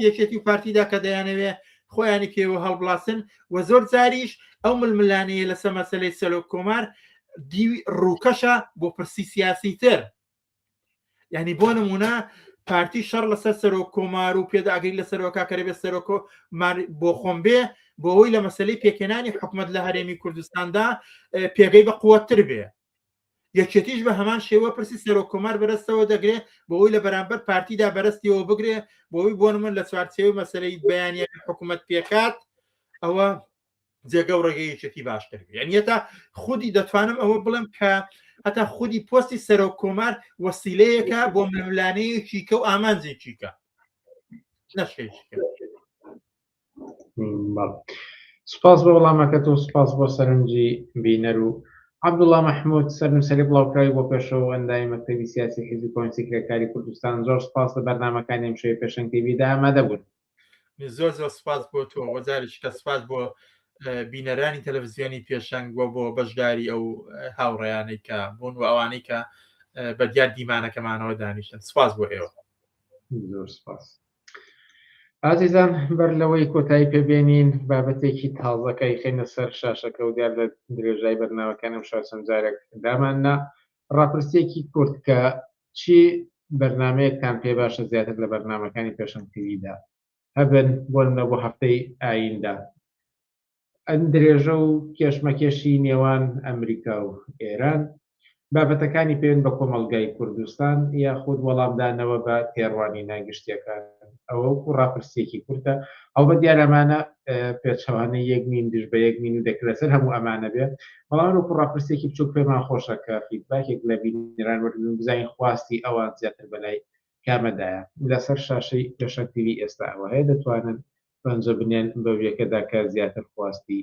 یەکێتی و پارتیدا کە دەیانەوێ خۆیانی پێوە هەڵبڵاسن و زۆر جاریش ئەو ململانەیە لەسەر مەسەلەی سەرۆک کۆمار ڕووکەشە بۆ پرسی سیاسی تر یعنی بۆ نمونە پارتی شەڕ لەسەر سەرۆک کۆمار و پێداگری لە سەرۆکا کە بێت سەرۆک بۆ خۆم بێ بۆ ئەوی لە مەسلەی پێکێنانی حکومەت لە هەرێمی کوردستاندا پێگەی بە قووەتر بێ یەکێتیش بە هەمان شێوە پرسی سەرۆک کۆمار بەرەستەوە دەگرێت بۆ ئەوی لە بەرامبەر پارتیدا بەرەستیەوە بگرێ بۆ ئەوی بۆ من لە چوارچێوەی مەسلەی بەیانیە حکومەت پێکات ئەوە جێگە و ڕێگەیەکێتی باشتر بێ یعنی هەتا خودی دەتوانم ئەوە بڵم کە هەتا خودی پۆستی سەرۆک کۆمار وەسیلەیەکە بۆ ململانەیەکی کە و ئامانجێکیکە نەشێکیکە سوپاس بۆ وەڵامەکەت و سوپاس بۆ سەرنجی بینەر و عەبدوڵڵا مەحموود سەرنووسەری بڵاوکراوی بۆ پێشەوە ئەندامی مەکتەبی سیاسی حیزبی کۆمسیڵی کرێکاری کوردستان زۆر سوپاس لە بەرنامەکانی ئەم شەوەی پێشەنگ تیڤیدا ئامادە بوون زۆر سوپاس بۆ تۆ وەزارێکی کە سوپاس بۆ بینەرانی تەلەڤیزیۆنی پێشەنگ بۆ بەشداری ئەو هاوڕێیانەی کە بوون و ئەوانەی کە بە دیار دیمانەکەمانەوە دانیشتن سوپاس بۆ ئێوە زۆر سوپاس ئازیزان بەر لەوەی کۆتایی پێبێنین بابەتێکی تازەکەی خێنە سەر شاشەکە و دیار لە درێژای بەرنامەکانم شاسەمجارێک داماننا ڕاپرسیەکی کورت کە چی بەرنامەیەکتان پێ باشە زیاتر لە بەرنامەکانی پێشەنگ تیڤیدا هەبن بۆنە بۆ هەفتەی ئایندا ئەم درێژە و کێشمەکێشی نێوان ئەمریکا و ئێران بابەتەکانی پێوێن بە کۆمەڵگای کوردستان یاخود وەڵامدانەوە بە تێڕوانی ناگشتیەکان ئەوە ڕاپرسیەکی کورتە ئەو بە دیارەمانە پێچەوانە یەک مین دژ بە یەک مین و دەکرێتسەر هەموو ئەمانە بێت بەڵام وەکو ڕاپرسیەکی بچووک پێمان خۆشە کە فیدباکێک لە بینەران وەرگن بزانین خواستی ئەوان زیاتر بەلای کامەدایە لەسەر شاشەی پێشەنگ تیڤی ئێستا ئەوە هەیە دەتوانن بەنجە بنێن بەویەکەدا کە زیاتر خواستی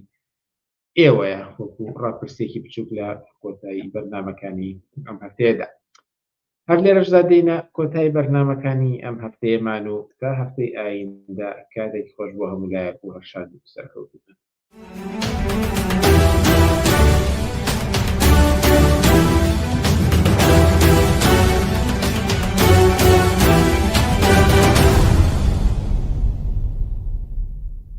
ئێوەیە وەکو ڕاپرسیەکی بچووک لە کۆتایی بەرنامەکانی ئەم هەفتەیەدا هەر لێرەشدا دێنە کۆتایی بەرنامەکانی ئەم هەفتەیەمان و تا هەفتەی ئایندا کاتێکی خۆش بۆ هەموو لایەک و هەرشاد و سەرکەوتوبن